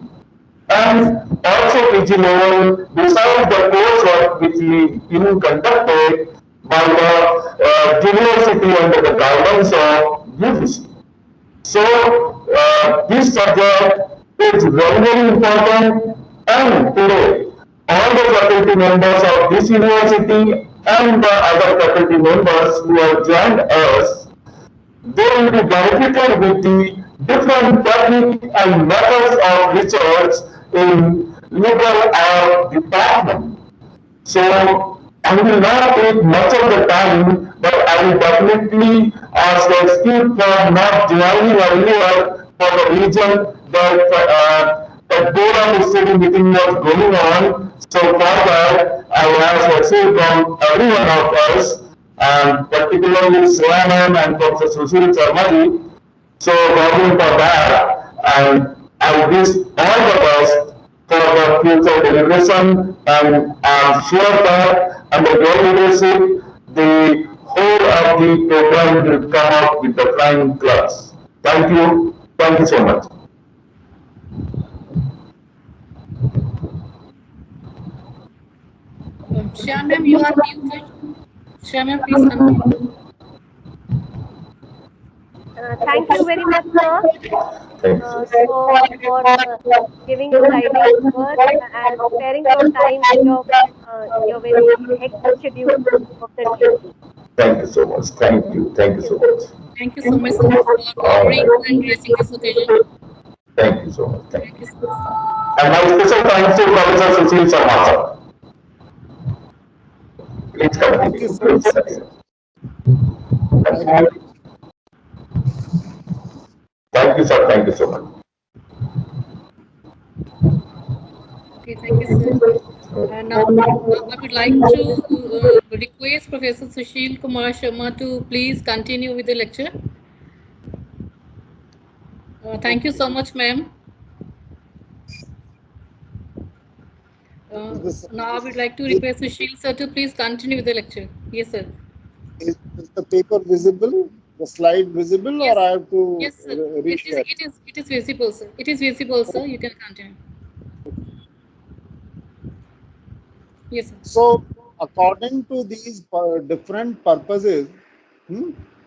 And also PG level, besides the coursework which we being conducted by the university under the guidance of UGC. So this subject is very, very important, and today all the faculty members of this university and the other faculty members who have joined us, they will be benefited with the different techniques and methods of research in liberal art department. So I will not take much of the time, but I will definitely ask the excuse for not joining earlier for the reason that the board of study meeting was going on. So for that, I ask excuse from every one of us, and particularly Swanan and Professor Susheel Sharma. So working for that, and I wish all the best for the future deliberation, and I'm sure that under your leadership, the whole of the program will come up with the flying colors. Thank you. Thank you so much. Shyam ma'am, you are muted. Shyam ma'am, please continue. Thank you very much, sir. So for giving your guiding words and sparing your time in your very hectic schedule of the day. Thank you so much. Thank you. Thank you so much. Thank you so much, sir, for All honoring and right. gracing this occasion. Thank you so much. Thank Thank you. you so much, sir. And my special thanks to Professor Susheel Sharma. Please Thank you, continue. sir. Please continue. I Thank you, sir. Thank you so much. Okay, thank you, sir. And now I would like to request Professor Susheel Kumar Sharma to please continue with the lecture. Thank you so much, ma'am. this Now I would like to request Susheel sir to please continue with the lecture. Yes, sir. is the paper visible? The slide visible, Yes, or I have to yes, sir. reshare? It is visible, sir. It is visible, sir. You can continue. Yes, sir. So, according to these different purposes,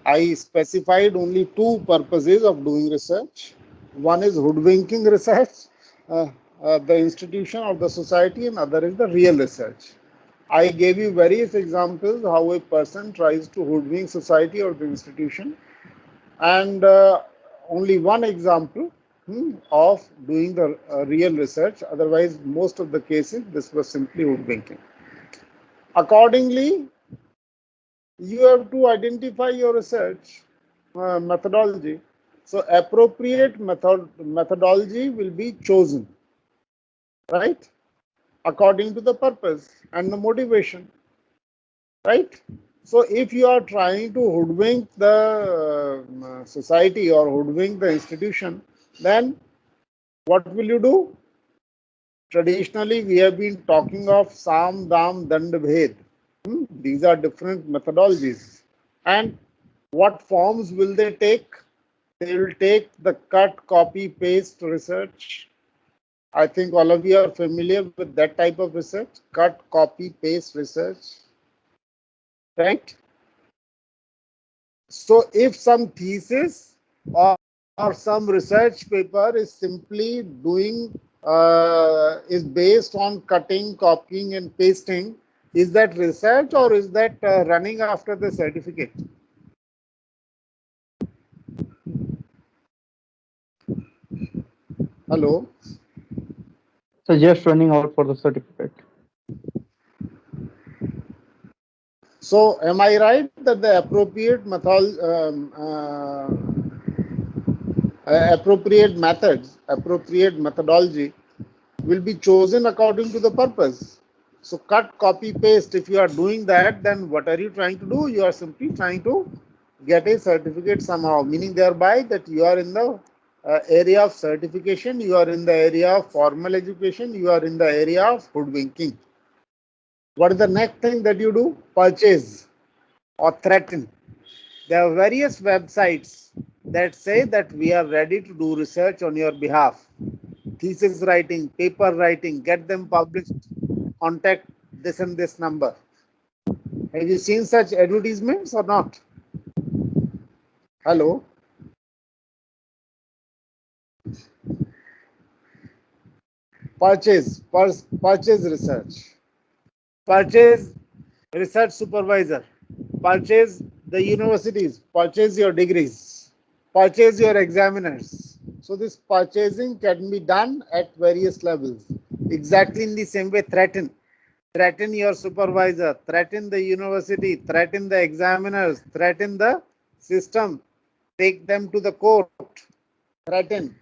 I specified only two purposes of doing research. One is hoodwinking research, uh, the institution or the society, and other is the real research. I gave you various examples how a person tries to hoodwink society or the institution, and only one example of doing the real research. Otherwise, most of the cases, this was simply hoodwinking. Accordingly, you have to identify your research methodology. So appropriate methodology will be chosen, right? According to the purpose and the motivation, right? So if you are trying to hoodwink the society or hoodwink the institution, then what will you do? Traditionally, we have been talking of Sam, Dam, Dand, Bhed. These are different methodologies. And what forms will they take? They will take the cut, copy, paste research, I think all of you are familiar with that type of research, cut, copy, paste research, right? So if some thesis or some research paper is simply doing, is based on cutting, copying and pasting, is that research or is that running after the certificate? Hello? So just running out for the certificate. So am I right that the appropriate appropriate methods, appropriate methodology will be chosen according to the purpose? So cut, copy, paste, if you are doing that, then what are you trying to do? You are simply trying to get a certificate somehow, meaning thereby that you are in the area of certification, you are in the area of formal education, you are in the area of hoodwinking. What is the next thing that you do? Purchase or threaten. There are various websites that say that we are ready to do research on your behalf. Thesis writing, paper writing, get them published, contact this and this number. Have you seen such advertisements or not? Hello? Purchase research. Purchase research supervisor. Purchase the universities. Purchase your degrees. Purchase your examiners. So this purchasing can be done at various levels. Exactly in the same way, threaten. Threaten your supervisor, threaten the university, threaten the examiners, threaten the system, take them to the court, threaten,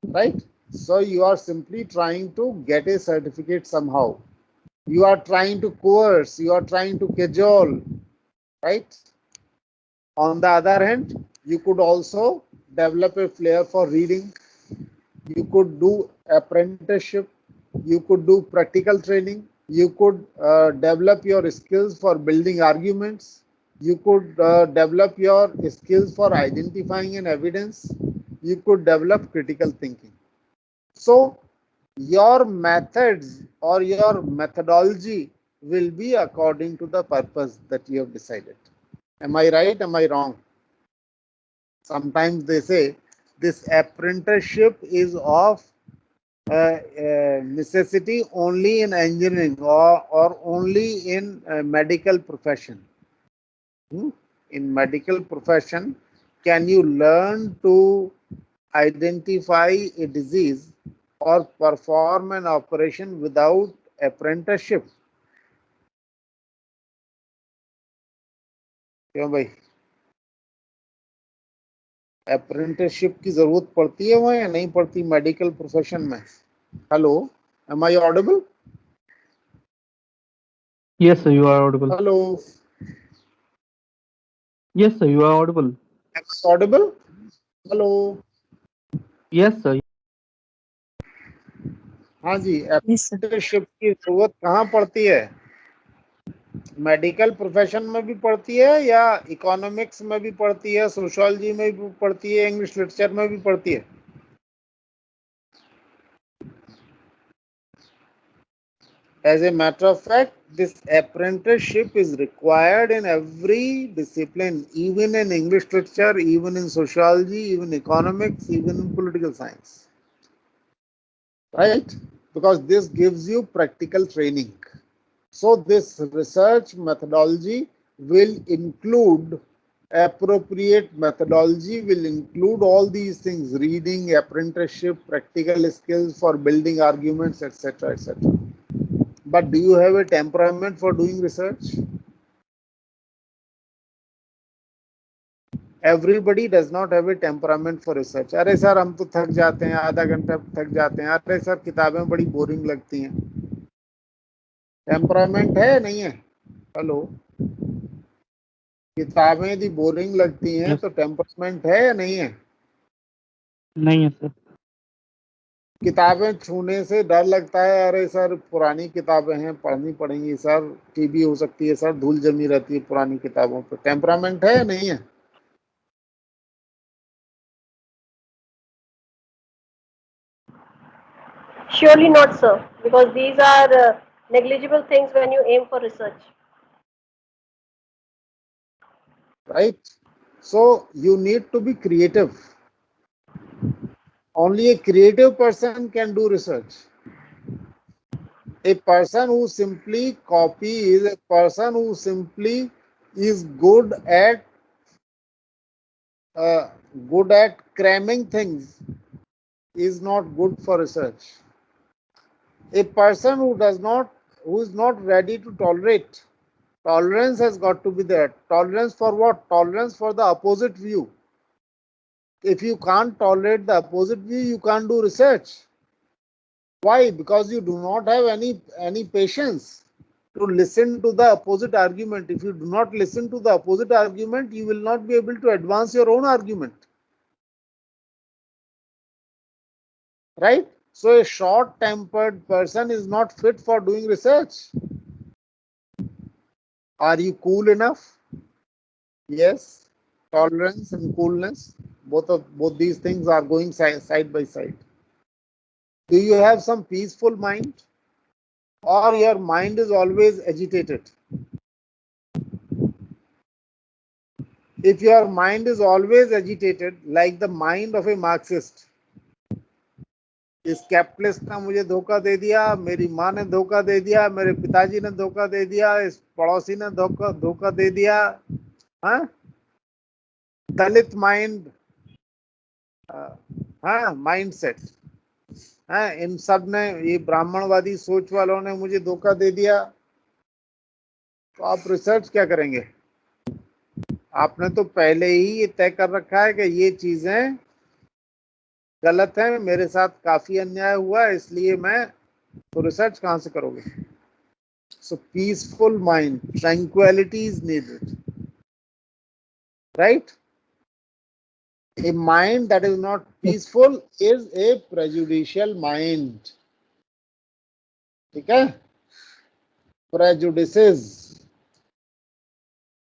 right? So you are simply trying to get a certificate somehow. You are trying to coerce, you are trying to cajole, right? On the other hand, you could also develop a flair for reading. You could do apprenticeship. You could do practical training. You could develop your skills for building arguments. You could develop your skills for identifying an evidence. You could develop critical thinking. So your methods or your methodology will be according to the purpose that you have decided. Am I right? Am I wrong? Sometimes they say this apprenticeship is of necessity only in engineering or only in medical profession. In medical profession, can you learn to identify a disease or perform an operation without apprenticeship? क्यों भाई apprenticeship की जरूरत पड़ती है वहाँ या नहीं पड़ती मेडिकल प्रोफेशन में? Hello, am I audible? Yes, sir, you are audible. Hello, Yes, sir, you are audible. am I audible? Hello. Yes, sir. हाँ जी, अप्रेंटिसशिप की जरूरत कहाँ पड़ती है? मेडिकल प्रोफेशन में भी पड़ती है या इकोनॉमिक्स में भी पड़ती है, सोशियोलॉजी में भी पड़ती है, इंग्लिश लिटरेचर में भी पड़ती है? As a matter of fact, this apprenticeship is required in every discipline, even in English literature, even in sociology, even economics, even in political science. Right? Because this gives you practical training. So this research methodology will include appropriate methodology, will include all these things: reading, apprenticeship, practical skills for building arguments, etc., etc. But do you have a temperament for doing research? Everybody does not have a temperament for research. अरे sir हम तो थक जाते हैं, आधा घंटा थक जाते हैं, अरे सर किताबें बड़ी बोरिंग लगती हैं. टेम्परामेंट है नहीं है? हेलो, किताबें यदि बोरिंग लगती हैं Yes. तो टेम्परामेंट है या नहीं है? नहीं है सर. किताबें छूने से डर लगता है, अरे सर पुरानी किताबें हैं, पढ़नी पड़ेंगी सर, टीबी हो सकती है सर, धूल जमी रहती है पुरानी किताबों पर. टेम्परामेंट है या नहीं है? Surely not, sir, because these are negligible things when you aim for research. Right? So you need to be creative. Only a creative person can do research. A person who simply copies, a person who simply is good at cramming things is not good for research. A person who is not ready to tolerate, tolerance has got to be there. Tolerance for what? Tolerance for the opposite view. If you can't tolerate the opposite view, you can't do research. Why? Because you do not have any patience to listen to the opposite argument. If you do not listen to the opposite argument, you will not be able to advance your own argument. Right? So a short-tempered person is not fit for doing research. Are you cool enough? Yes. Tolerance and coolness, both these things are going side by side. Do you have some peaceful mind, or your mind is always agitated? If your mind is always agitated, like the mind of a Marxist, इस capitalist ने मुझे धोखा दे दिया, मेरी माँ ने धोखा दे दिया, मेरे पिताजी ने धोखा दे दिया, इस पड़ोसी ने धोखा दे दिया, हाँ, दलित माइंड, हाँ, माइंडसेट, हाँ, इन सब ने, ये ब्राह्मणवादी सोच वालों ने मुझे धोखा दे दिया, तो आप रिसर्च क्या करेंगे? आपने तो पहले ही ये तय कर रखा है कि ये चीजें गलत है, मेरे साथ काफी अन्याय हुआ, इसलिए मैं, तो रिसर्च कहां से करोगे? सो peaceful mind, tranquillity is needed, right? A mind that is not peaceful is a prejudicial mind. ठीक है? Prejudices.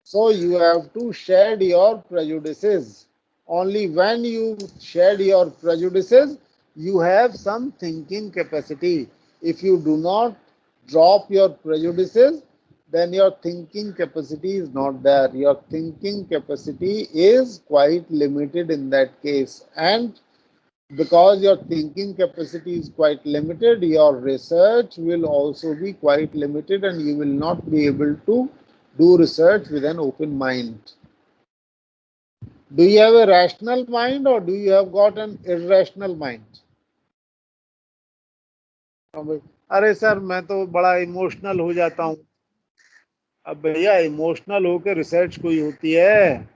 So you have to shed your prejudices. Only when you shed your prejudices, you have some thinking capacity. If you do not drop your prejudices, then your thinking capacity is not there. Your thinking capacity is quite limited in that case. And because your thinking capacity is quite limited, your research will also be quite limited, and you will not be able to do research with an open mind. Do you have a rational mind, or do you have got an irrational mind? अरे sir, मैं तो बड़ा emotional हो जाता हूँ. अब भैया, emotional होकर रिसर्च कोई होती है?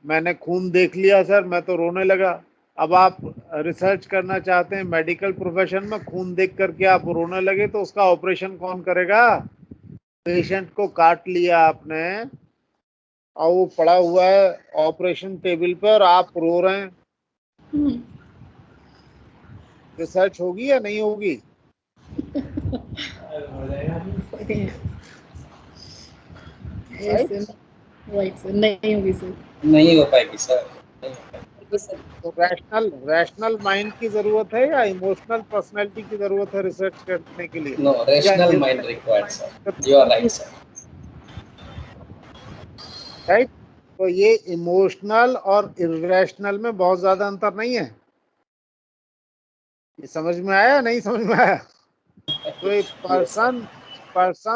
मैंने खून देख लिया सर, मैं तो रोने लगा. अब आप रिसर्च करना चाहते हैं मेडिकल प्रोफेशन में, खून देख करके आप रोने लगे, तो उसका ऑपरेशन कौन करेगा? पेशेंट को काट लिया आपने और वो पड़ा हुआ है ऑपरेशन टेबल पर, आप रो रहे हैं. रिसर्च होगी या नहीं होगी? नहीं होगी सर. नहीं हो पाएगी सर. तो रैशनल माइंड की जरूरत है या इमोशनल पर्सनैलिटी की जरूरत है रिसर्च करने के लिए? No, rational mind required sir. You are right sir. Right. तो ये इमोशनल और इरेशनल में बहुत ज्यादा अंतर नहीं है. ये समझ में आया? नहीं समझ में आया? तो a person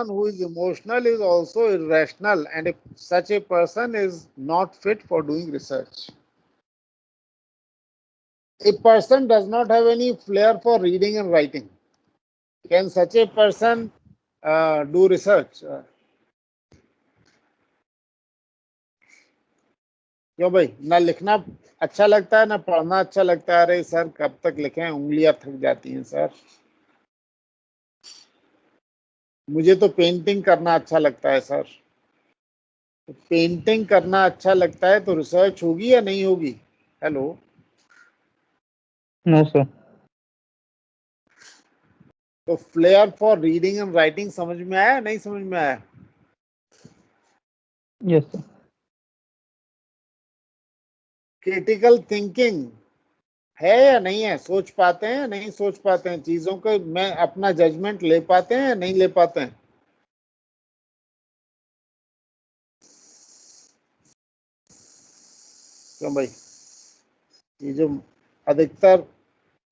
who is emotional is also irrational, and such a person is not fit for doing research. A person does not have any flair for reading and writing. Can such a person do research? क्यों भाई? ना लिखना अच्छा लगता है, ना पढ़ना अच्छा लगता है. अरे सर, कब तक लिखें, उंगलियां थक जाती हैं सर. मुझे तो पेंटिंग करना अच्छा लगता है सर. पेंटिंग करना अच्छा लगता है तो रिसर्च होगी या नहीं होगी? हेलो. No, sir. तो flare for reading and writing समझ में आया? नहीं समझ में आया? Yes, sir. क्रिटिकल थिंकिंग है या नहीं है? सोच पाते हैं या नहीं सोच पाते हैं? चीजों को मैं अपना जजमेंट ले पाते हैं या नहीं ले पाते हैं? क्यों भाई? ये जो अधिकतर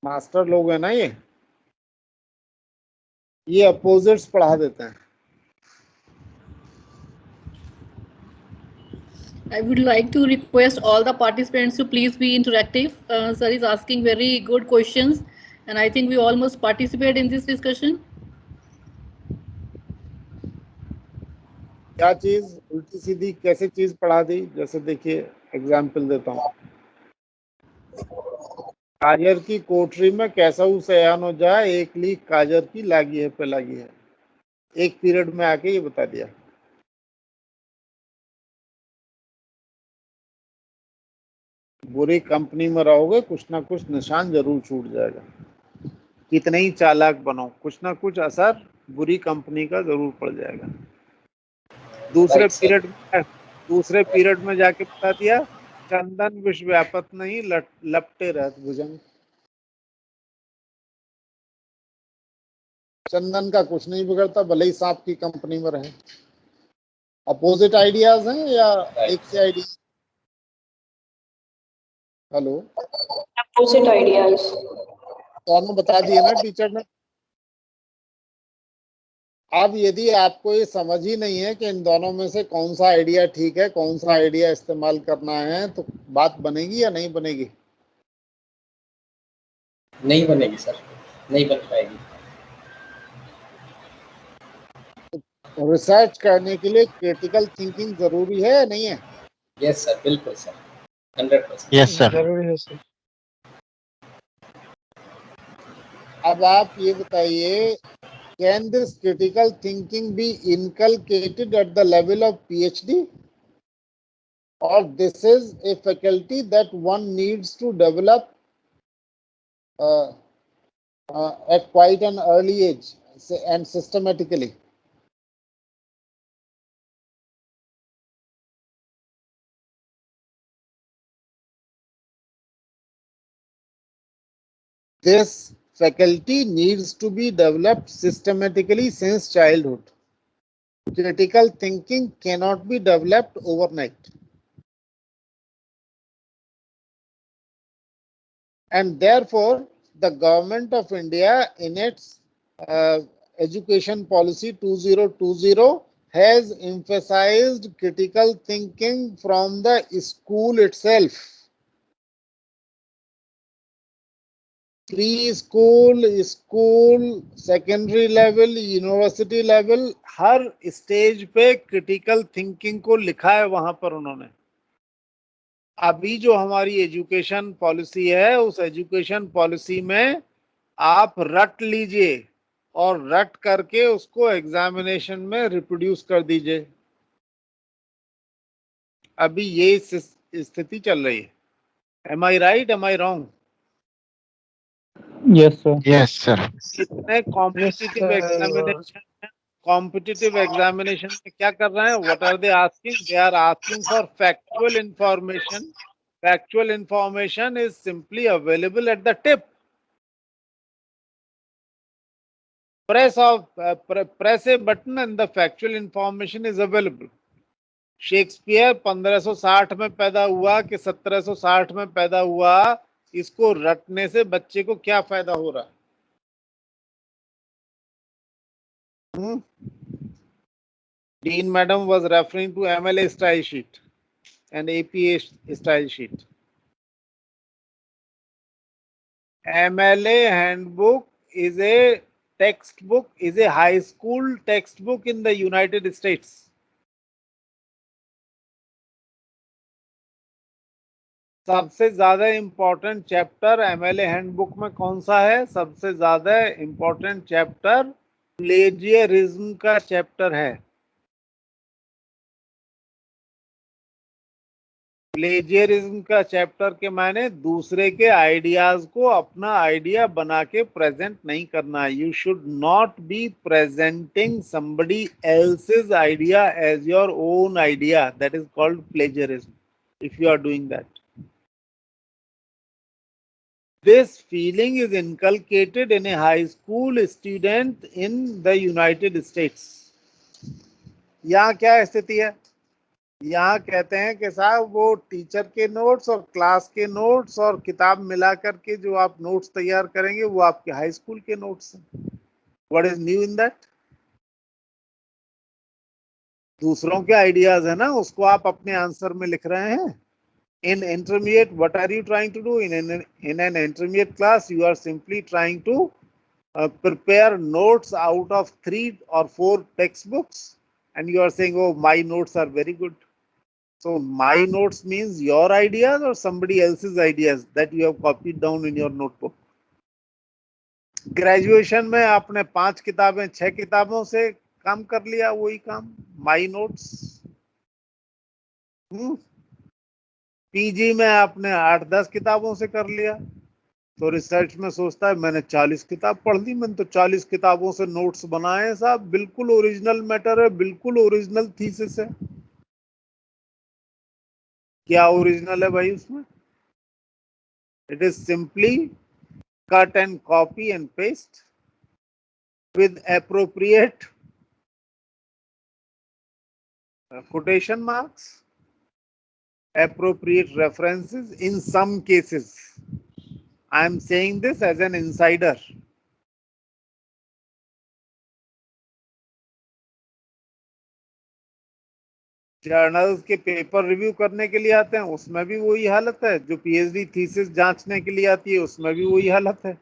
मास्टर लोग हैं ना, ये अपोजिट्स पढ़ा देते हैं। I would like to request all the participants to please be interactive. Sir is asking very good questions, and I think we all must participate in this discussion. क्या चीज उल्टी सीधी कैसे चीज पढ़ा दी? जैसे देखिए, एग्जाम्पल देता हूँ। काजर की कोठरी में कैसा सयान हो जाए, एक लीक काजर की लागी है पे लागी है। एक पीरियड में आके ये बता दिया। बुरी कंपनी में रहोगे, कुछ ना कुछ निशान जरूर छूट जाएगा। कितने ही चालाक बनो, कुछ ना कुछ असर बुरी कंपनी का जरूर पड़ जाएगा। दूसरे पीरियड में जाके बता दिया, चंदन विश्व व्यापक नहीं, लपटे रहत भुजंग। चंदन का कुछ नहीं बिगड़ता, भले ही सांप की कंपनी में रहे। अपोजिट आइडियाज हैं या एक से आइडिया? हेलो, अपोजिट आइडियाज दोनों बता दिए ना टीचर ने। अब यदि आपको ये समझ ही नहीं है कि इन दोनों में से कौन सा आइडिया ठीक है, कौन सा आइडिया इस्तेमाल करना है, तो बात बनेगी या नहीं बनेगी? नहीं बनेगी सर, नहीं बन पाएगी। रिसर्च करने के लिए क्रिटिकल थिंकिंग जरूरी है या नहीं है? यस सर, बिल्कुल सर, 100%। Yes sir. जरूरी है सर। अब आप ये बताइए, can this critical thinking B inculcated at the level of PhD, or this is a faculty that one needs to develop at quite an early age and systematically? This faculty needs to be developed systematically since childhood. Critical thinking cannot be developed overnight. And therefore, the government of India, in its education policy 2020, has emphasized critical thinking from the school itself. Pre-school, school, secondary level, university level, हर stage पे critical thinking को लिखा है वहां पर उन्होंने। अभी जो हमारी एजुकेशन पॉलिसी है, उस एजुकेशन पॉलिसी में आप रट लीजिए और रट करके उसको एग्जामिनेशन में रिप्रोड्यूस कर दीजिए। अभी ये स्थिति चल रही है। Am I right, am I wrong? Yes sir. Yes sir. कितने कॉम्पिटिटिव एग्जामिनेशन में क्या कर रहे हैं? What are they asking? They are asking for factual information. Factual information is simply available at the tip. Press a button and the factual information is available. Shakespeare 1560 में पैदा हुआ कि 1760 में पैदा हुआ, इसको रटने से बच्चे को क्या फायदा हो रहा है? Dean Madam was referring to MLA style sheet and APA style sheet. MLA handbook is a textbook, is a high school textbook in the United States. सबसे ज्यादा इम्पोर्टेंट चैप्टर MLA हैंडबुक में कौन सा है? सबसे ज्यादा इम्पोर्टेंट चैप्टर प्लेजियरिज्म का chapter है। प्लेजियरिज्म का चैप्टर के माने दूसरे के आइडियाज को अपना आइडिया बना के प्रेजेंट नहीं करना। You should not be presenting somebody else's idea as your own idea. That is called plagiarism if you are doing that. This feeling is inculcated in a high school student in the United States. यहाँ क्या स्थिति है? यहाँ कहते हैं कि साहब वो टीचर के नोट्स और क्लास के नोट्स और किताब मिला करके जो आप नोट्स तैयार करेंगे वो आपके हाई स्कूल के नोट्स हैं. What is new in that? दूसरों के आइडियाज है ना, उसको आप अपने आंसर में लिख रहे हैं. In intermediate, what are you trying to do? In an intermediate class, you are simply trying to prepare notes out of 3 or 4 textbooks, and you are saying, oh, my notes are very good. So my notes means your ideas or somebody else's ideas that you have copied down in your notebook. Graduation में आपने 5 किताबें 6 किताबों से काम कर लिया, वही काम माई नोट्स. पीजी में आपने 8-10 किताबों से कर लिया. तो रिसर्च में सोचता है मैंने 40 किताब पढ़ ली, मैंने तो 40 किताबों से नोट्स बनाए हैं साहब, बिल्कुल ओरिजिनल मैटर है, बिल्कुल ओरिजिनल थीसिस है. क्या ओरिजिनल है भाई उसमें? It is simply cut and copy and paste with appropriate quotation marks, appropriate references in some cases. I am saying this as an insider. Journals के पेपर रिव्यू करने के लिए आते हैं, उसमें भी वही हालत है. जो पीएचडी थीसिस जांचने के लिए आती है, उसमें भी वही हालत है.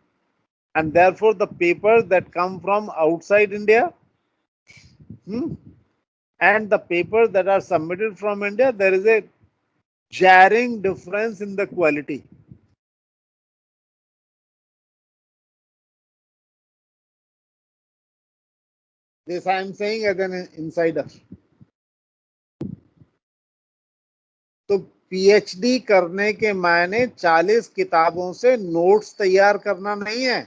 And therefore the papers that come from outside India and the papers that are submitted from India, there is a jarring difference in the quality. This I am saying as an insider. तो PhD करने के मायने 40 किताबों से notes तैयार करना नहीं है.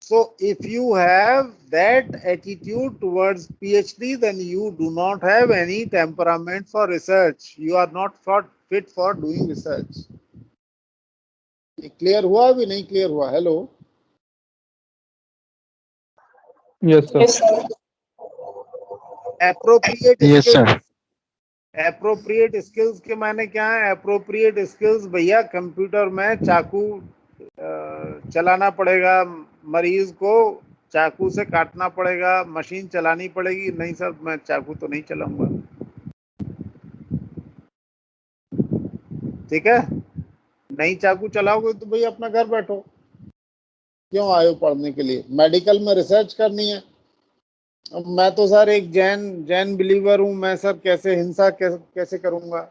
So if you have that attitude towards PhD, then you do not have any temperament for research. You are not fit for doing research. Clear हुआ अभी नहीं क्लियर हुआ? Hello. Yes, sir. Yes, sir. Appropriate Yes, sir. Skills. Appropriate skills के माने क्या है? Appropriate skills भैया, computer में चाकू चलाना पड़ेगा, मरीज को चाकू से काटना पड़ेगा, मशीन चलानी पड़ेगी. नहीं सर, मैं चाकू तो नहीं चलाऊंगा. ठीक है, नहीं चाकू चलाओगे तो भाई अपना घर बैठो. क्यों आए हो पढ़ने के लिए? मेडिकल में रिसर्च करनी है. अब मैं तो सर एक जैन बिलीवर हूं, मैं सर कैसे हिंसा कैसे करूंगा?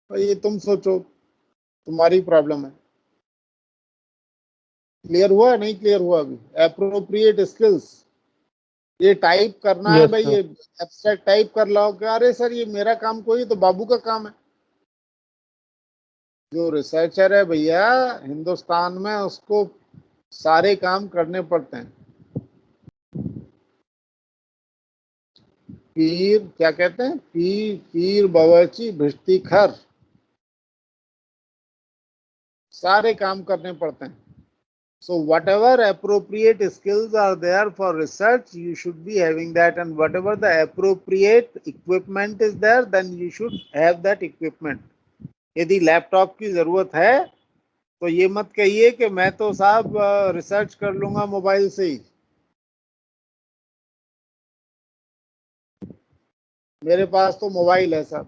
भाई ये तुम सोचो, तुम्हारी प्रॉब्लम है. क्लियर हुआ नहीं क्लियर हुआ अभी? एप्रोप्रिएट स्किल्स, ये टाइप करना है Yes, भाई. sir. ये एब्स्ट्रैक्ट टाइप कर लो कि अरे सर ये मेरा काम कोई, तो बाबू का काम है. जो रिसर्चर है भैया हिंदुस्तान में, उसको सारे काम करने पड़ते हैं. पीर क्या कहते हैं? पीर बावर्ची भिश्ती खर, सारे काम करने पड़ते हैं. So whatever appropriate skills are there for research, you should be having that, and whatever the appropriate equipment is there, then you should have that equipment. यदि लैपटॉप की जरूरत है तो ये मत कहिए कि मैं तो साहब रिसर्च कर लूंगा मोबाइल से ही. मेरे पास तो मोबाइल है साहब.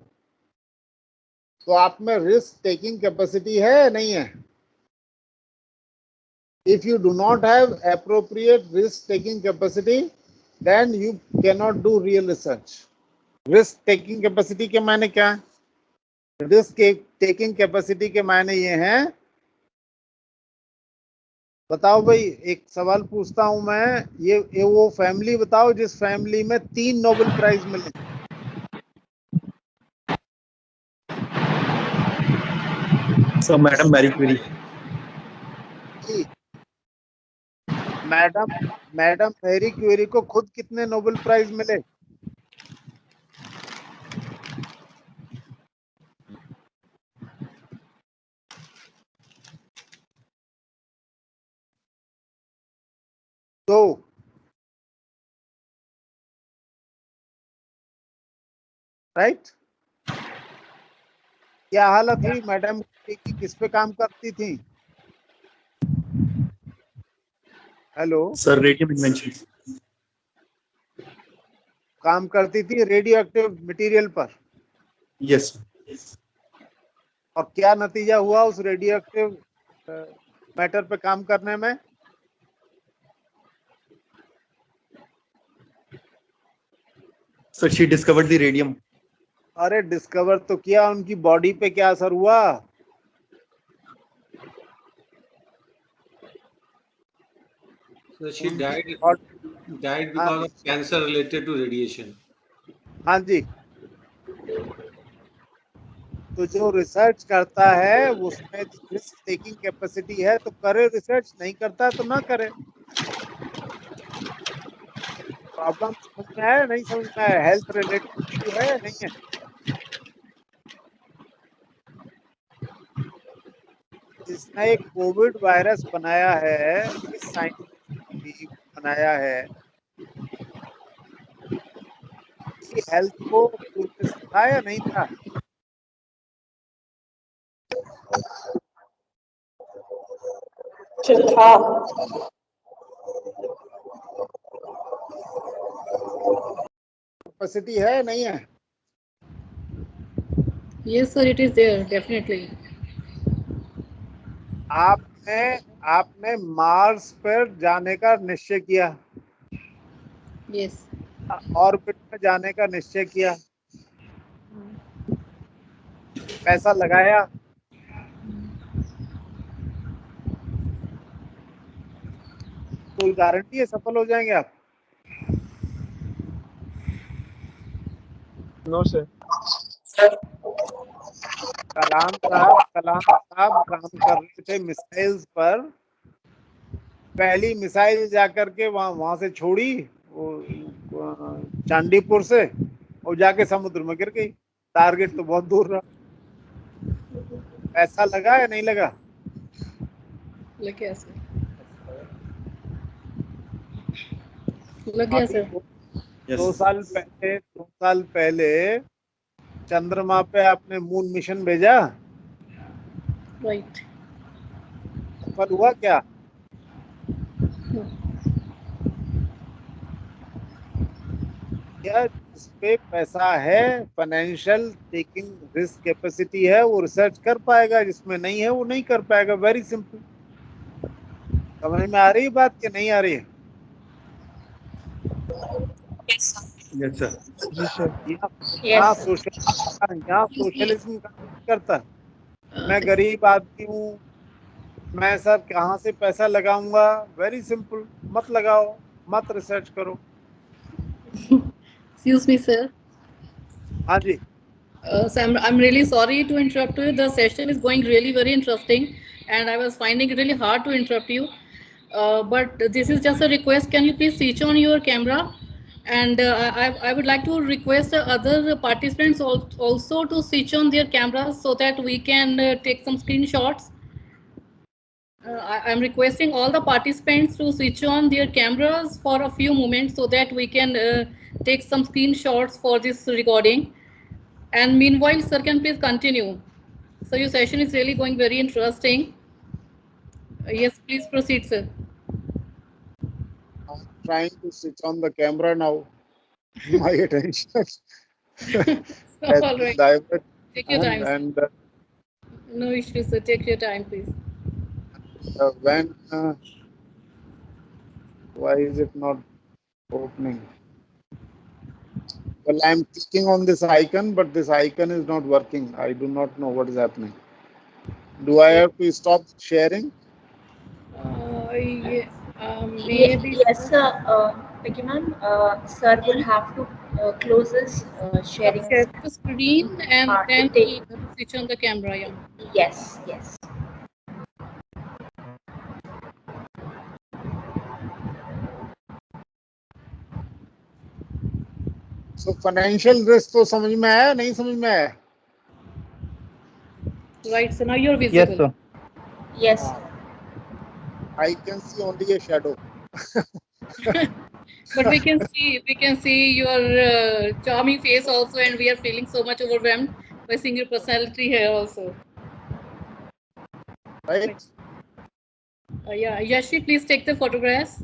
तो आप में रिस्क टेकिंग कैपेसिटी है नहीं है? If you do not have appropriate risk-taking capacity, then you cannot do real research. Risk-taking capacity के मायने क्या है? Risk-taking capacity के मायने ये हैं. बताओ भाई, एक सवाल पूछता हूं मैं, ये वो फैमिली बताओ जिस फैमिली में 3 नोबेल प्राइज मिले. So, Madam Marie Curie. Madam Marie Curie को खुद कितने नोबेल प्राइज मिले? 2। राइट। क्या हालत हुई मैडम की, किस पे काम करती थी? Hello sir, radium invention. काम करती थी रेडियो एक्टिव मटेरियल पर। यस। और क्या नतीजा हुआ उस रेडियो एक्टिव मैटर पे काम करने में? Sir, she discovered the radium. अरे डिस्कवर तो किया, उनकी बॉडी पे क्या असर हुआ? So she died हाँ because of cancer related to radiation. हाँ जी। तो जो रिसर्च करता है उसमें रिस्क टेकिंग कैपेसिटी है तो करे रिसर्च, नहीं करता है तो ना करे। प्रॉब्लम समझ में आया नहीं समझ में आया? हेल्थ रिलेटेड इशू है नहीं है? जिसने एक कोविड वायरस बनाया है, किस साइंटिस्ट बनाया है, कि हेल्थ को क्यूरियस था या नहीं था? था। कैपेसिटी है नहीं है? Yes, sir, it is there, definitely. आपने मार्स पर जाने का निश्चय किया, Yes. ऑर्बिट में जाने का निश्चय किया, पैसा लगाया, कोई गारंटी है सफल हो जाएंगे आप? No sir. कलाम साहब काम कर रहे थे मिसाइल्स पर। पहली मिसाइल जाकर के वहां से छोड़ी, वो चांदीपुर से, और जाके समुद्र में गिर गई। टारगेट तो बहुत दूर रहा। पैसा लगा या नहीं लगा? लग गया सर। लग गया अभी सर। 2 साल पहले चंद्रमा पे आपने मून मिशन भेजा, राइट। सफल हुआ क्या? क्या जिस पे पैसा है, फाइनेंशियल टेकिंग रिस्क कैपेसिटी है, वो रिसर्च कर पाएगा, जिसमें नहीं है वो नहीं कर पाएगा। Very simple. समझ में आ रही है बात कि नहीं आ रही है? Yes sir. जी सर। यहाँ सोशलिज्म काम नहीं करता। मैं गरीब आदमी हूँ, मैं सर कहाँ से पैसा लगाऊंगा? वेरी सिंपल, मत लगाओ, मत रिसर्च करो। Excuse me, sir. हाँ जी। So I'm really sorry to interrupt you. The session is going really very interesting, and I was finding it really hard to interrupt you. But this is just a request. Can you please switch on your camera? And I would like to request the other participants also to switch on their cameras so that we can take some screenshots. I'm requesting all the participants to switch on their cameras for a few moments so that we can take some screenshots for this recording. And meanwhile, sir, can please continue. So your session is really going very interesting. Yes, please proceed, sir. I'm trying to switch on the camera now. My attention has All been right. diverted. Take your time, sir. And No issues, sir. Take your time, please. why is it not opening? Well, I'm clicking on this icon, but this icon is not working. I do not know what is happening. Do I have to stop sharing? Yeah, maybe. Yes, sir. Becky ma'am, sir will have to close his sharing Share the screen and to then take. switch on the camera. Yeah. Yes, yes. So financial risk तो समझ में आया नहीं समझ में आया? Right. So now you're visible. Yes sir. Yes. I can see only a shadow. But we can see your charming face also, and we are feeling so much overwhelmed by seeing your personality here also. Right? Yeah, Yashi, please take the photographs.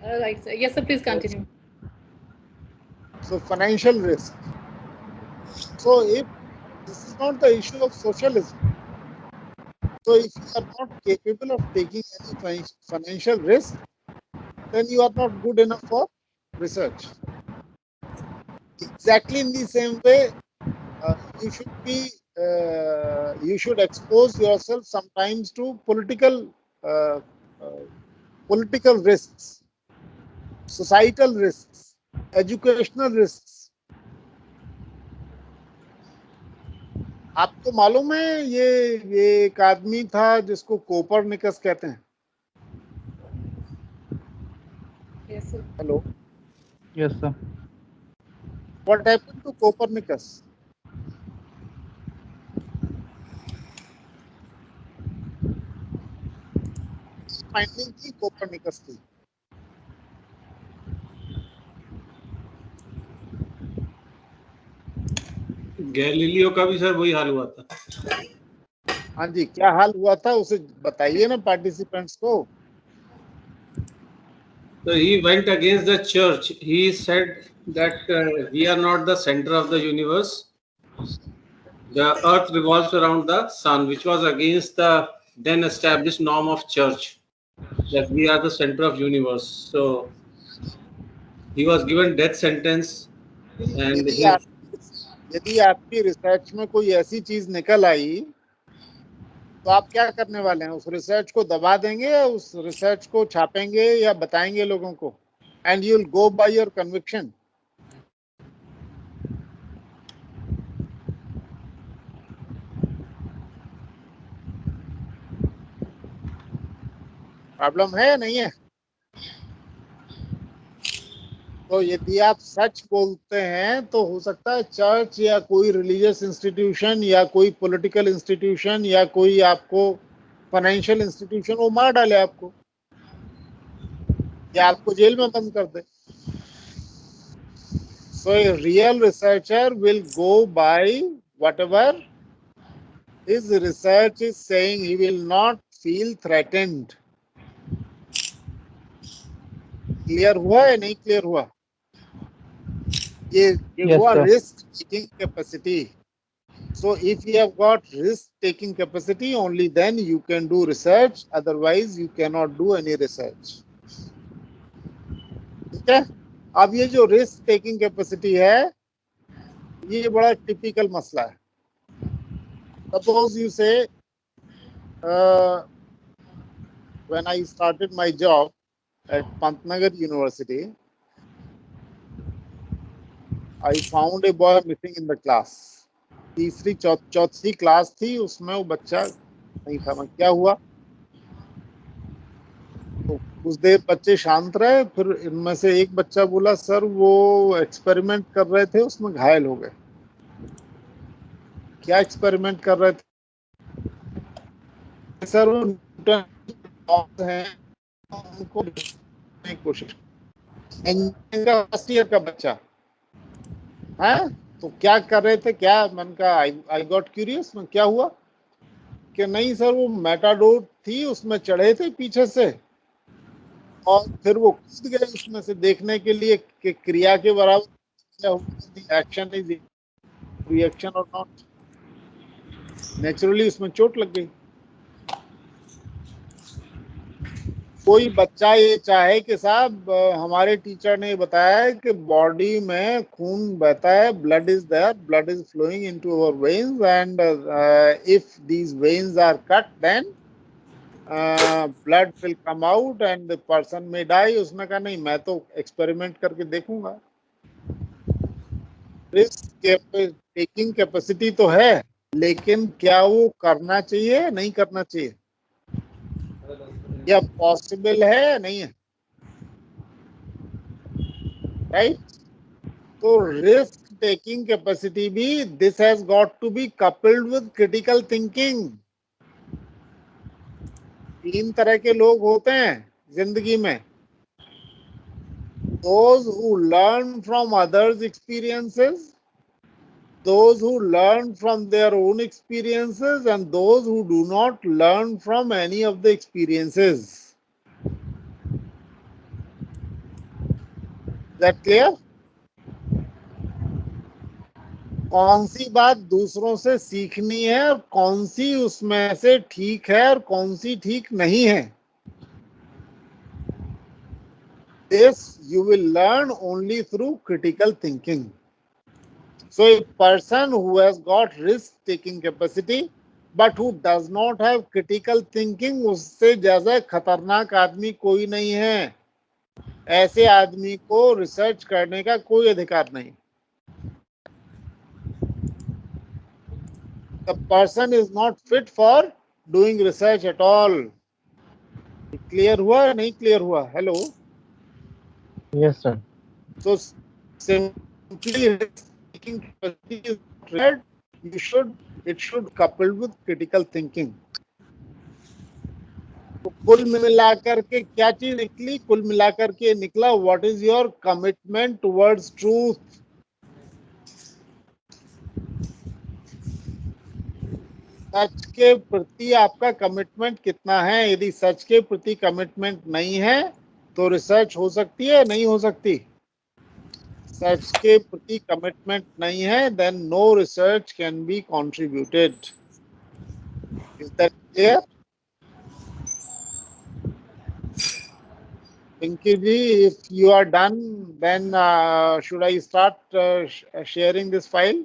Right, sir. Yes, sir. Please continue. So financial risk. So if this is not the issue of socialism, so if you are not capable of taking any financial risk, then you are not good enough for research. Exactly in the same way, you should be you should expose yourself sometimes to uh, political risks, societal risks, educational risks. आपको मालूम है ये एक आदमी था जिसको Copernicus कहते हैं. Yes, sir. Hello. Yes, sir. What happened to Copernicus? Finding की Copernicus थी. गैलीलियो का भी सर वही हाल हुआ था. हाँ जी, क्या हाल हुआ था उसे बताइए ना पार्टिसिपेंट्स को. So he went against the church. He said that we are not the center of the universe. The earth revolves around the sun, which was against the then established norm of church, that we are the center of universe. So he was given death sentence, and यदि आपकी research में कोई ऐसी चीज निकल आई तो आप क्या करने वाले हैं? उस रिसर्च को दबा देंगे या उस रिसर्च को छापेंगे या बताएंगे लोगों को? And you will go by your conviction. Problem है या नहीं है? तो यदि आप सच बोलते हैं तो हो सकता है चर्च या कोई रिलीजियस इंस्टीट्यूशन या कोई पॉलिटिकल इंस्टीट्यूशन या कोई आपको फाइनेंशियल इंस्टीट्यूशन वो मार डाले आपको या आपको जेल में बंद कर दे. So a real researcher will go by whatever his research is saying. He will not feel threatened. Clear हुआ या नहीं क्लियर हुआ? ये Yes, हुआ sir. Risk taking capacity. So if you have got risk taking capacity, only then you can do research, otherwise you cannot do any research. ठीक है. अब ये जो रिस्क टेकिंग कैपेसिटी है ये बड़ा टिपिकल मसला है. Suppose you say when I started my job at Pantnagar University, I found a boy missing in the class. तीसरी चौथी क्लास थी, उसमें वो बच्चा नहीं था. मैं क्या हुआ? तो कुछ देर बच्चे शांत रहे, फिर इनमें से एक बच्चा बोला सर वो एक्सपेरिमेंट कर रहे थे उसमें घायल हो गए. क्या एक्सपेरिमेंट कर रहे थे? सर वो न्यूटन हैं उनको कोशिश. इंजीनियरिंग का फर्स्ट ईयर का बच्चा है तो क्या कर रहे थे? क्या मैंने कहा आई गॉट क्यूरियस. मैं क्या हुआ कि नहीं सर वो मेटाडोर थी उसमें चढ़े थे पीछे से और फिर वो कूद गए उसमें से देखने के लिए कि क्रिया के बराबर एक्शन इज रिएक्शन और नॉट. नेचुरली उसमें चोट लग गई. कोई बच्चा ये चाहे कि साहब हमारे टीचर ने बताया है कि बॉडी में खून बहता है, blood is there, blood is flowing into our veins and if these veins are cut then blood will come out and the person may die. उसने कहा नहीं मैं तो एक्सपेरिमेंट करके देखूंगा. रिस्क टेकिंग कैपेसिटी तो है, लेकिन क्या वो करना चाहिए नहीं करना चाहिए? क्या पॉसिबल है या नहीं है? राइट. तो रिस्क टेकिंग कैपेसिटी भी this has got to be coupled with critical thinking. तीन तरह के लोग होते हैं जिंदगी में. Those who learn from others' experiences, those who learn from their own experiences, and those who do not learn from any of the experiences. Is that clear? कौन सी बात दूसरों से सीखनी है और कौन सी उसमें से ठीक है और कौन सी ठीक नहीं है, this you will learn only through critical thinking. So a person who has got risk taking capacity but who does not have critical thinking, उससे ज्यादा खतरनाक आदमी कोई नहीं है. ऐसे आदमी को रिसर्च करने का कोई अधिकार नहीं. The person is not fit for doing research at all. Clear हुआ या नहीं clear हुआ? Hello. Yes, sir. So simply risk taking capacity is not required. It should coupled with critical thinking. तो कुल मिलाकर के क्या चीज निकली? कुल मिलाकर के निकला what is your commitment towards truth. सच के प्रति आपका कमिटमेंट कितना है? यदि सच के प्रति कमिटमेंट नहीं है तो रिसर्च हो सकती है, नहीं हो सकती? सच के प्रति कमिटमेंट नहीं है, then no research can be contributed. Is that clear? Pinky ji, if you are done, then should I start sharing this file?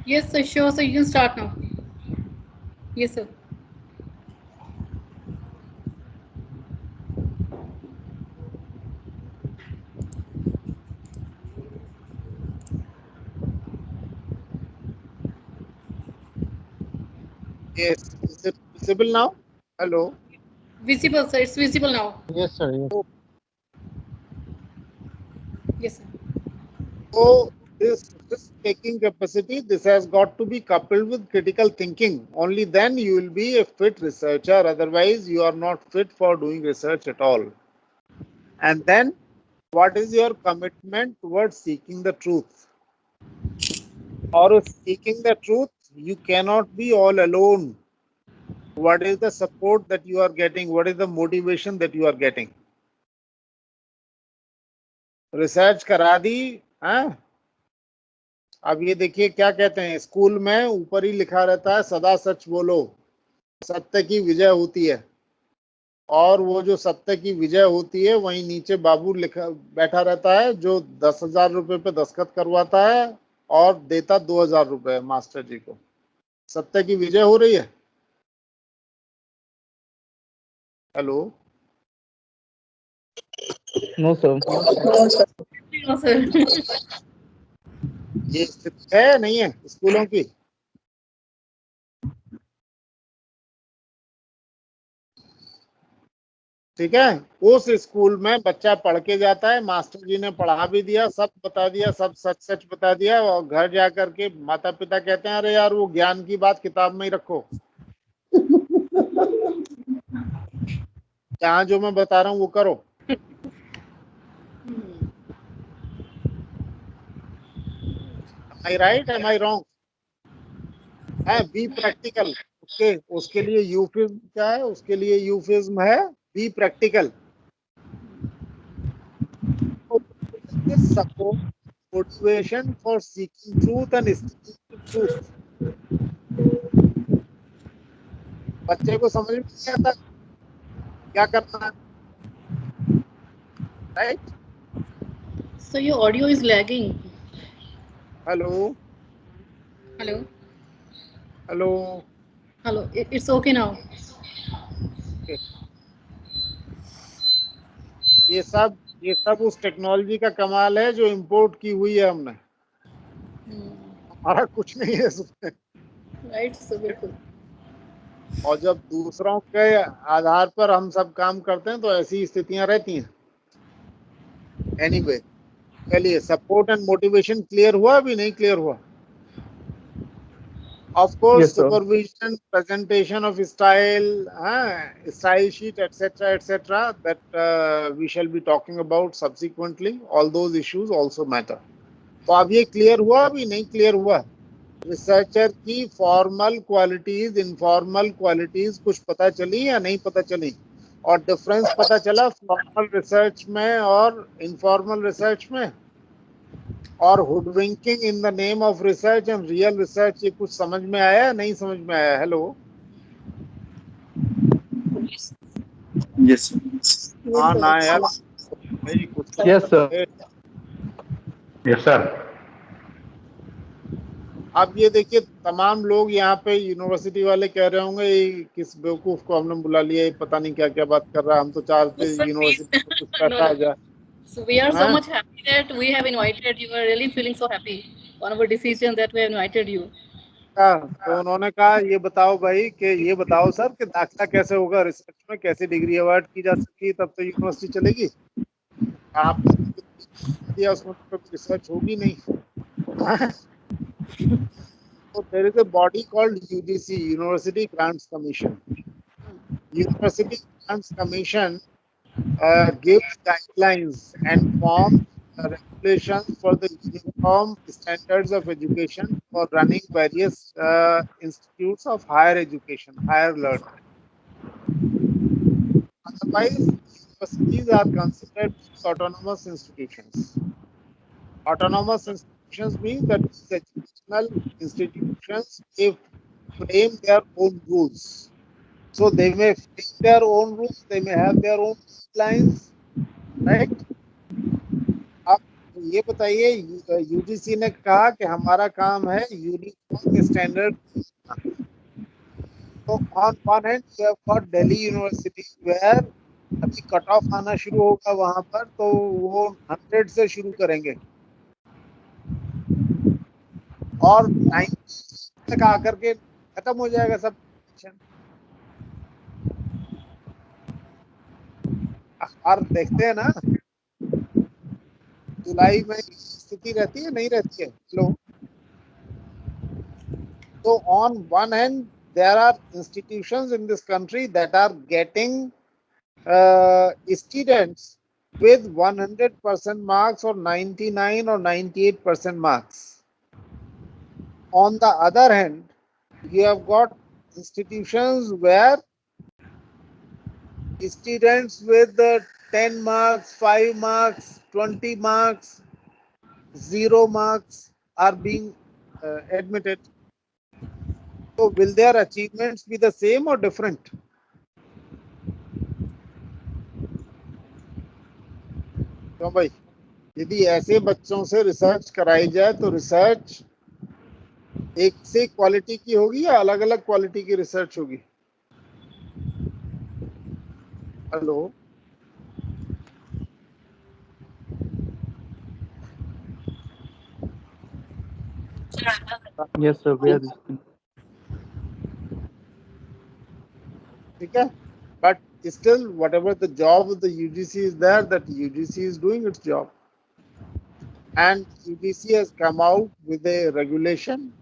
Yes, sir. Sure, sir. You can start now. Yes, sir. Yes. Is it visible now? Hello. Visible, sir. It's visible now. Yes, sir. Yes. Yes, sir. So this risk-taking capacity, this has got to be coupled with critical thinking. Only then you will be a fit researcher. Otherwise, you are not fit for doing research at all. And then, what is your commitment towards seeking the truth? Or seeking the truth, you cannot be all alone. What is the support that you are getting? What is the motivation that you are getting? Research करा दी. हाँ, अब ये देखिए क्या कहते हैं, school में ऊपर ही लिखा रहता है सदा सच बोलो, सत्य की विजय होती है. और वो जो सत्य की विजय होती है वहीं नीचे बाबू लिखा बैठा रहता है जो 10,000 रुपए पे दस्तखत करवाता है और देता 2,000 रुपए मास्टर जी को. सत्य की विजय हो रही है. Hello. No, sir. No, sir. ये स्थिति है नहीं है स्कूलों की? ठीक है. उस स्कूल में बच्चा पढ़ के जाता है, मास्टर जी ने पढ़ा भी दिया, सब बता दिया, सब सच सच बता दिया, और घर जाकर के माता पिता कहते हैं अरे यार वो ज्ञान की बात किताब में ही रखो, यहाँ जो मैं बता रहा हूँ वो करो. Am I right? Am I wrong? है बी प्रैक्टिकल. उसके लिए यूफिज्म क्या है? उसके लिए यूफिज्म है be practical. Support, motivation for seeking truth and speaking truth. बच्चे को समझ में नहीं आता क्या करना है, right? So your audio is lagging. Hello. Hello. Hello. Hello. It's okay now. ये सब उस टेक्नोलॉजी का कमाल है जो इंपोर्ट की हुई है हमने. हमारा कुछ नहीं है इसमें. Right, sir. बिल्कुल. और जब दूसरों के आधार पर हम सब काम करते हैं तो ऐसी स्थितियां रहती हैं. एनीवे, चलिए सपोर्ट एंड मोटिवेशन क्लियर हुआ? अभी नहीं क्लियर हुआ? Of course, Yes, sir. supervision, presentation of style, style sheet, etc., that we shall be talking about subsequently. All those issues also matter. तो अब ये क्लियर हुआ, अभी नहीं क्लियर हुआ? रिसर्चर की फॉर्मल क्वालिटीज, इनफॉर्मल क्वालिटीज कुछ पता चली या नहीं पता चली? और डिफरेंस पता चला फॉर्मल रिसर्च में और इनफॉर्मल रिसर्च में? और hoodwinking in the name of research and real research, ये कुछ समझ में आया, नहीं समझ में आया? Hello, Yes. हाँ ना यार भाई, कुछ तो Yes, sir. Yes, sir. अब ये देखिए, तमाम लोग यहाँ पे यूनिवर्सिटी वाले कह रहे होंगे ये किस बेवकूफ को हमने बुला लिया, ये पता नहीं क्या क्या बात कर रहा है, हम तो चाहते Sir, please. यूनिवर्सिटी में कुछ No, पैसा आ no. जाए। So we are so हाँ? much happy that we have invited you. We are really feeling so happy on our decision that we have invited you. तो उन्होंने कहा ये बताओ भाई, कि ये बताओ सर कि दाखिला कैसे होगा रिसर्च में, कैसे डिग्री अवार्ड की जा सकती है, तब तो यूनिवर्सिटी चलेगी। आपने दिया उसमें तो कभी रिसर्च होगी नहीं। So there is a body called UGC, University Grants Commission. University Grants Commission gives guidelines and forms regulations for the uniform standards of education for running various institutes of higher education, higher learning. Otherwise, universities are considered autonomous institutions. Autonomous institutions means that these educational institutions may frame their own rules. So they may frame their own rules, they may have their own guidelines, right? अब ये बताइए, UGC ने कहा कि हमारा काम है uniform standard. तो on one hand you have got Delhi University where अभी कट ऑफ आना शुरू होगा वहां पर, तो वो 100 से शुरू करेंगे और 90 तक आकर के खत्म हो जाएगा सब। अखबार देखते हैं ना, जुलाई में स्थिति रहती है नहीं रहती है? लो, तो on one hand there are institutions in this country that are getting students with 100% marks or 99 or 98% marks. On the other hand, you have got institutions where students with 10 marks, 5 marks, 20 marks, 0 marks are being admitted. So will their achievements be the same or different? क्यों भाई, यदि ऐसे बच्चों से research कराई जाए तो research एक से क्वालिटी की होगी या अलग अलग क्वालिटी की रिसर्च होगी? Hello, Yes, sir. We are listening. ठीक है, but still whatever the job of the UGC is there, that UGC is doing its job, and UGC has come out with a regulation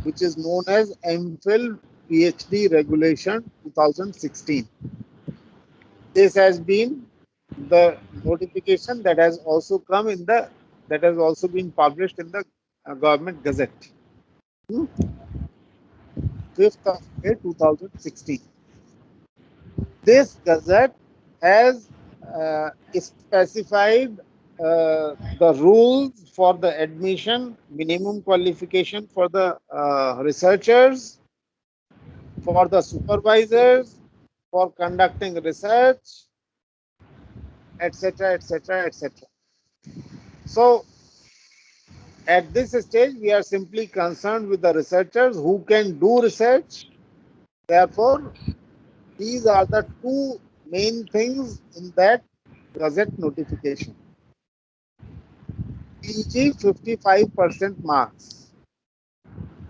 which is known as MPhil PhD Regulation 2016. This has been the notification that has also come in the, that has also been published in the Government Gazette, 5th of May 2016. This Gazette has specified the rules for the admission, minimum qualification for the researchers, for the supervisors, for conducting research, etc., etc., etc. So at this stage, we are simply concerned with the researchers who can do research. Therefore, these are the two main things in that Gazette notification. PG 55% marks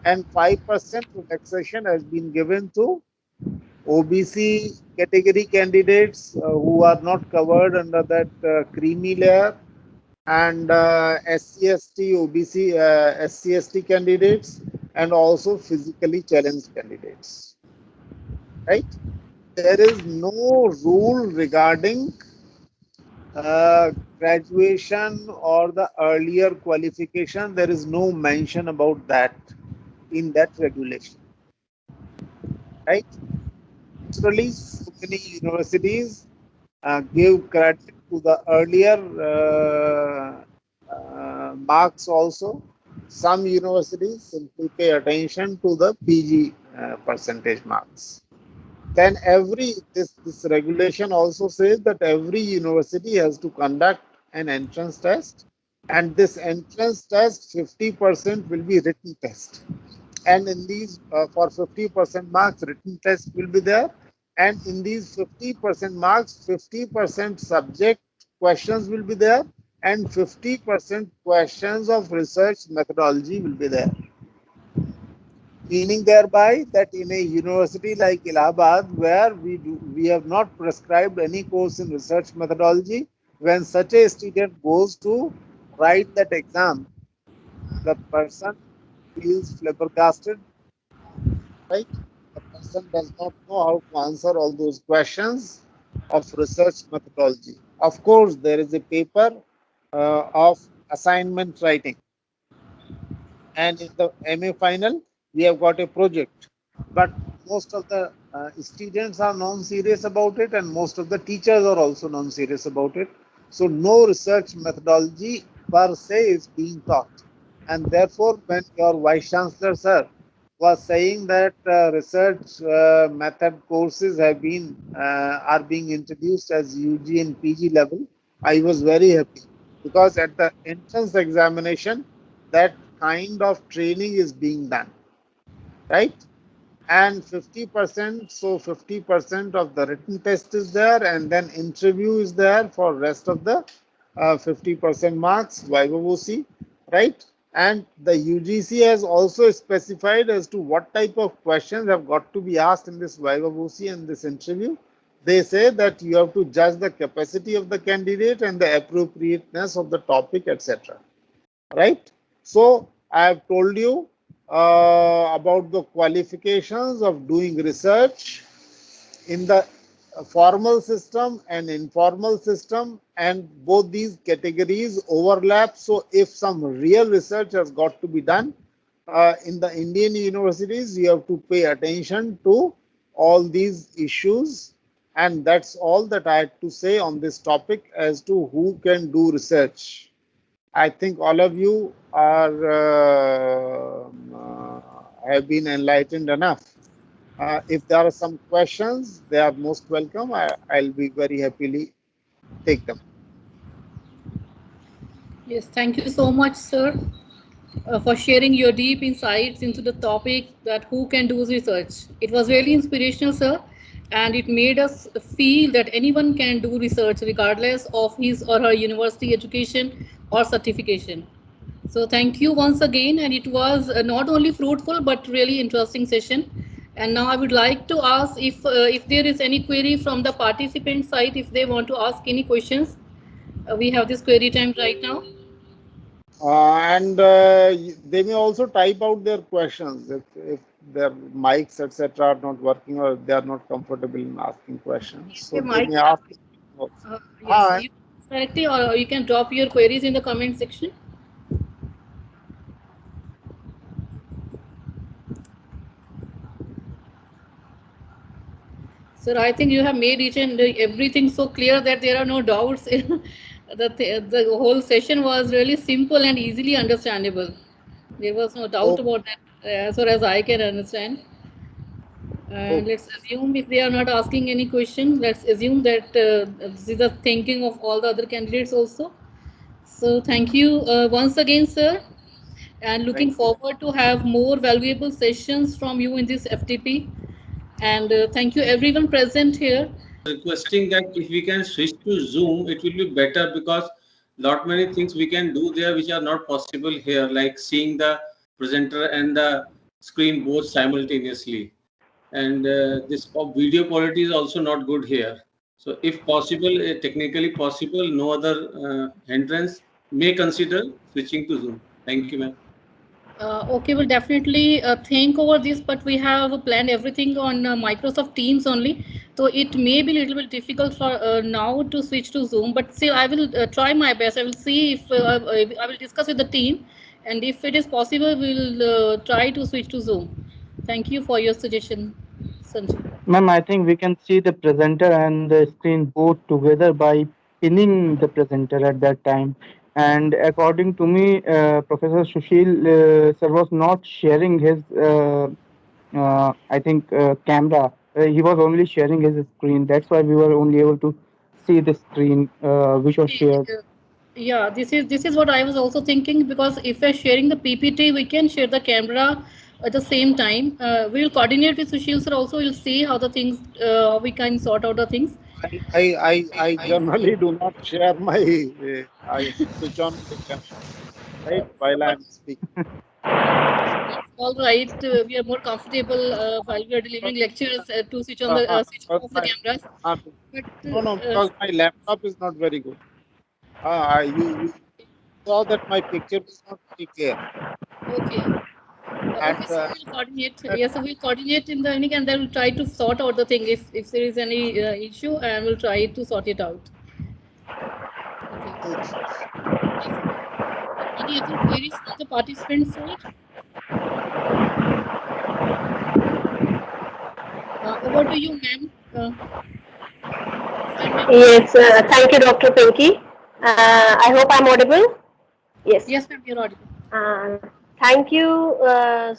and 5% relaxation has been given to OBC category candidates who are not covered under that creamy layer, and SC/ST, OBC, SC/ST candidates and also physically challenged candidates. Right? There is no rule regarding graduation or the earlier qualification. There is no mention about that in that regulation. Right? Naturally, so many universities give credit to the earlier marks also. Some universities simply pay attention to the PG percentage marks. Then this regulation also says that every university has to conduct an entrance test, and this entrance test 50% will be written test, and in these for 50% marks written test will be there, and in these 50% marks 50% subject questions will be there, and 50% questions of research methodology will be there, meaning thereby that in a university like Allahabad, where we have not prescribed any course in research methodology, when such a student goes to write that exam, the person feels flabbergasted, right? The person does not know how to answer all those questions of research methodology. Of course, there is a paper of assignment writing, and in the MA final, we have got a project. But most of the students are non-serious about it, and most of the teachers are also non-serious about it. So no research methodology per se is being taught. And therefore, when your Vice Chancellor, sir, was saying that research method courses are being introduced as UG and PG level, I was very happy, because at the entrance examination, that kind of training is being done, right? And 50%, so 50% of the written test is there, and then interview is there for rest of the 50% marks, Viva VOC, right? And the UGC has also specified as to what type of questions have got to be asked in this Viva VOC and this interview. They say that you have to judge the capacity of the candidate and the appropriateness of the topic, etc. Right? So I have told you about the qualifications of doing research in the formal system and informal system, and both these categories overlap. So if some real research has got to be done in the Indian universities, you have to pay attention to all these issues. And that's all that I had to say on this topic as to who can do research. I think all of you have been enlightened enough. If there are some questions, they are most welcome. I'll be very happily take them. Yes, thank you so much, sir, for sharing your deep insights into the topic that who can do research. It was really inspirational, sir, and it made us feel that anyone can do research regardless of his or her university education or certification. So thank you once again, and it was not only fruitful but really interesting session. And now I would like to ask if there is any query from the participant side, if they want to ask any questions. We have this query time right now. And they may also type out their questions if their mics, etc., are not working or they are not comfortable in asking questions. So They they might may have. ask. Also. Yes, you directly, or you can drop your queries in the comment section. Sir, I think you have made each and everything so clear that there are no doubts. The whole session was really simple and easily understandable. There was no doubt Okay. about that, as far as I can understand. And let's assume if they are not asking any question, let's assume that this is the thinking of all the other candidates also. So thank you once again, sir, and looking Thank you. forward to have more valuable sessions from you in this FTP. And thank you everyone present here. Requesting that if we can switch to Zoom, it will be better, because lot many things we can do there which are not possible here, like seeing the presenter and the screen both simultaneously. And this video quality is also not good here. So if possible, technically possible, no other hindrance, may consider switching to Zoom. Thank you, ma'am. Okay, we'll definitely think over this, but we have planned everything on Microsoft Teams only. So it may be a little bit difficult for now to switch to Zoom, but still I will try my best. I will see if I will discuss with the team, and if it is possible, we'll try to switch to Zoom. Thank you for your suggestion, Sanjay. Ma'am, I think we can see the presenter and the screen both together by pinning the presenter at that time. And according to me, Professor Sushil sir was not sharing his, I think, camera. He was only sharing his screen. That's why we were only able to see the screen which was shared. Yeah, this is what I was also thinking, because if we're sharing the PPT, we can share the camera at the same time. We'll coordinate with Sushil sir also. We'll see how the things we can sort out the things. I generally do not share my, I switch on my camera, right, while I'm speaking. All right, we are more comfortable while we are delivering lectures to switch on the switch Because off the cameras. uh, But no, because my laptop is not very good. You saw that my picture is not very clear. okay. And Okay, so we'll coordinate. Yes, so we'll coordinate in the evening, and then we'll try to sort out the thing if there is any issue, and we'll try to sort it out. Okay. Any other queries from the participants side? Over to you, ma'am. Yes, thank you, Dr. Pinky. I hope I'm audible. Yes. Yes, ma'am, you're audible. Thank you,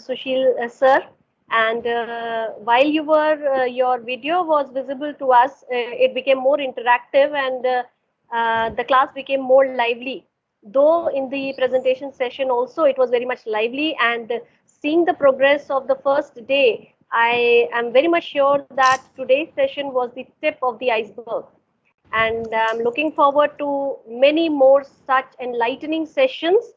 Sushil sir. And while your video was visible to us, it became more interactive, and the class became more lively. Though in the presentation session also it was very much lively, and seeing the progress of the first day, I am very much sure that today's session was the tip of the iceberg. And I'm looking forward to many more such enlightening sessions,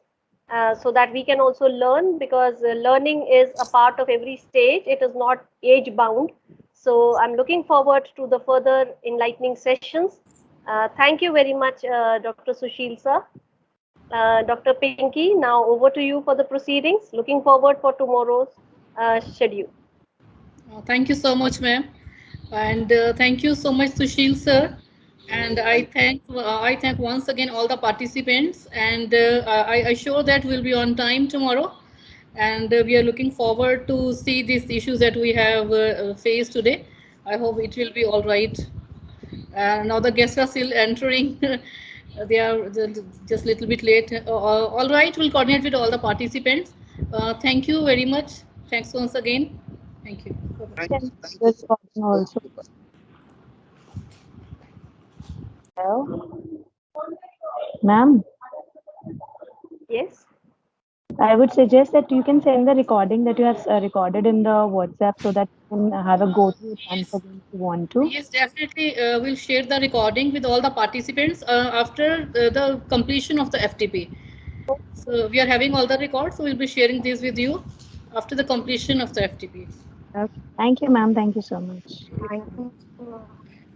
so that we can also learn, because learning is a part of every stage. It is not age bound. So I'm looking forward to the further enlightening sessions. Thank you very much, Dr. Sushil sir. Dr. Pinky, now over to you for the proceedings. Looking forward for tomorrow's schedule. Thank you so much, ma'am. And thank you so much, Sushil sir. And I thank once again all the participants, and I assure that we'll be on time tomorrow, and we are looking forward to see these issues that we have faced today. I hope it will be all right. Now the guests are still entering. They are just a little bit late. All right, we'll coordinate with all the participants. Thank you very much. Thanks once again. Thank you. thank you This so recording much. also. Hello, ma'am. Yes. I would suggest that you can send the recording that you have recorded in the WhatsApp so that you can have a go through it once Yes. again if you want to. Yes, definitely. We'll share the recording with all the participants after the completion of the FTP. So we are having all the records, so we'll be sharing this with you after the completion of the FTP. Okay. Thank you, ma'am. Thank you so much.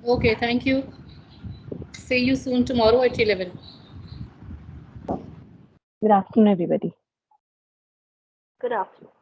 Okay, thank you. See you soon tomorrow at 11. Good afternoon, everybody. Good afternoon.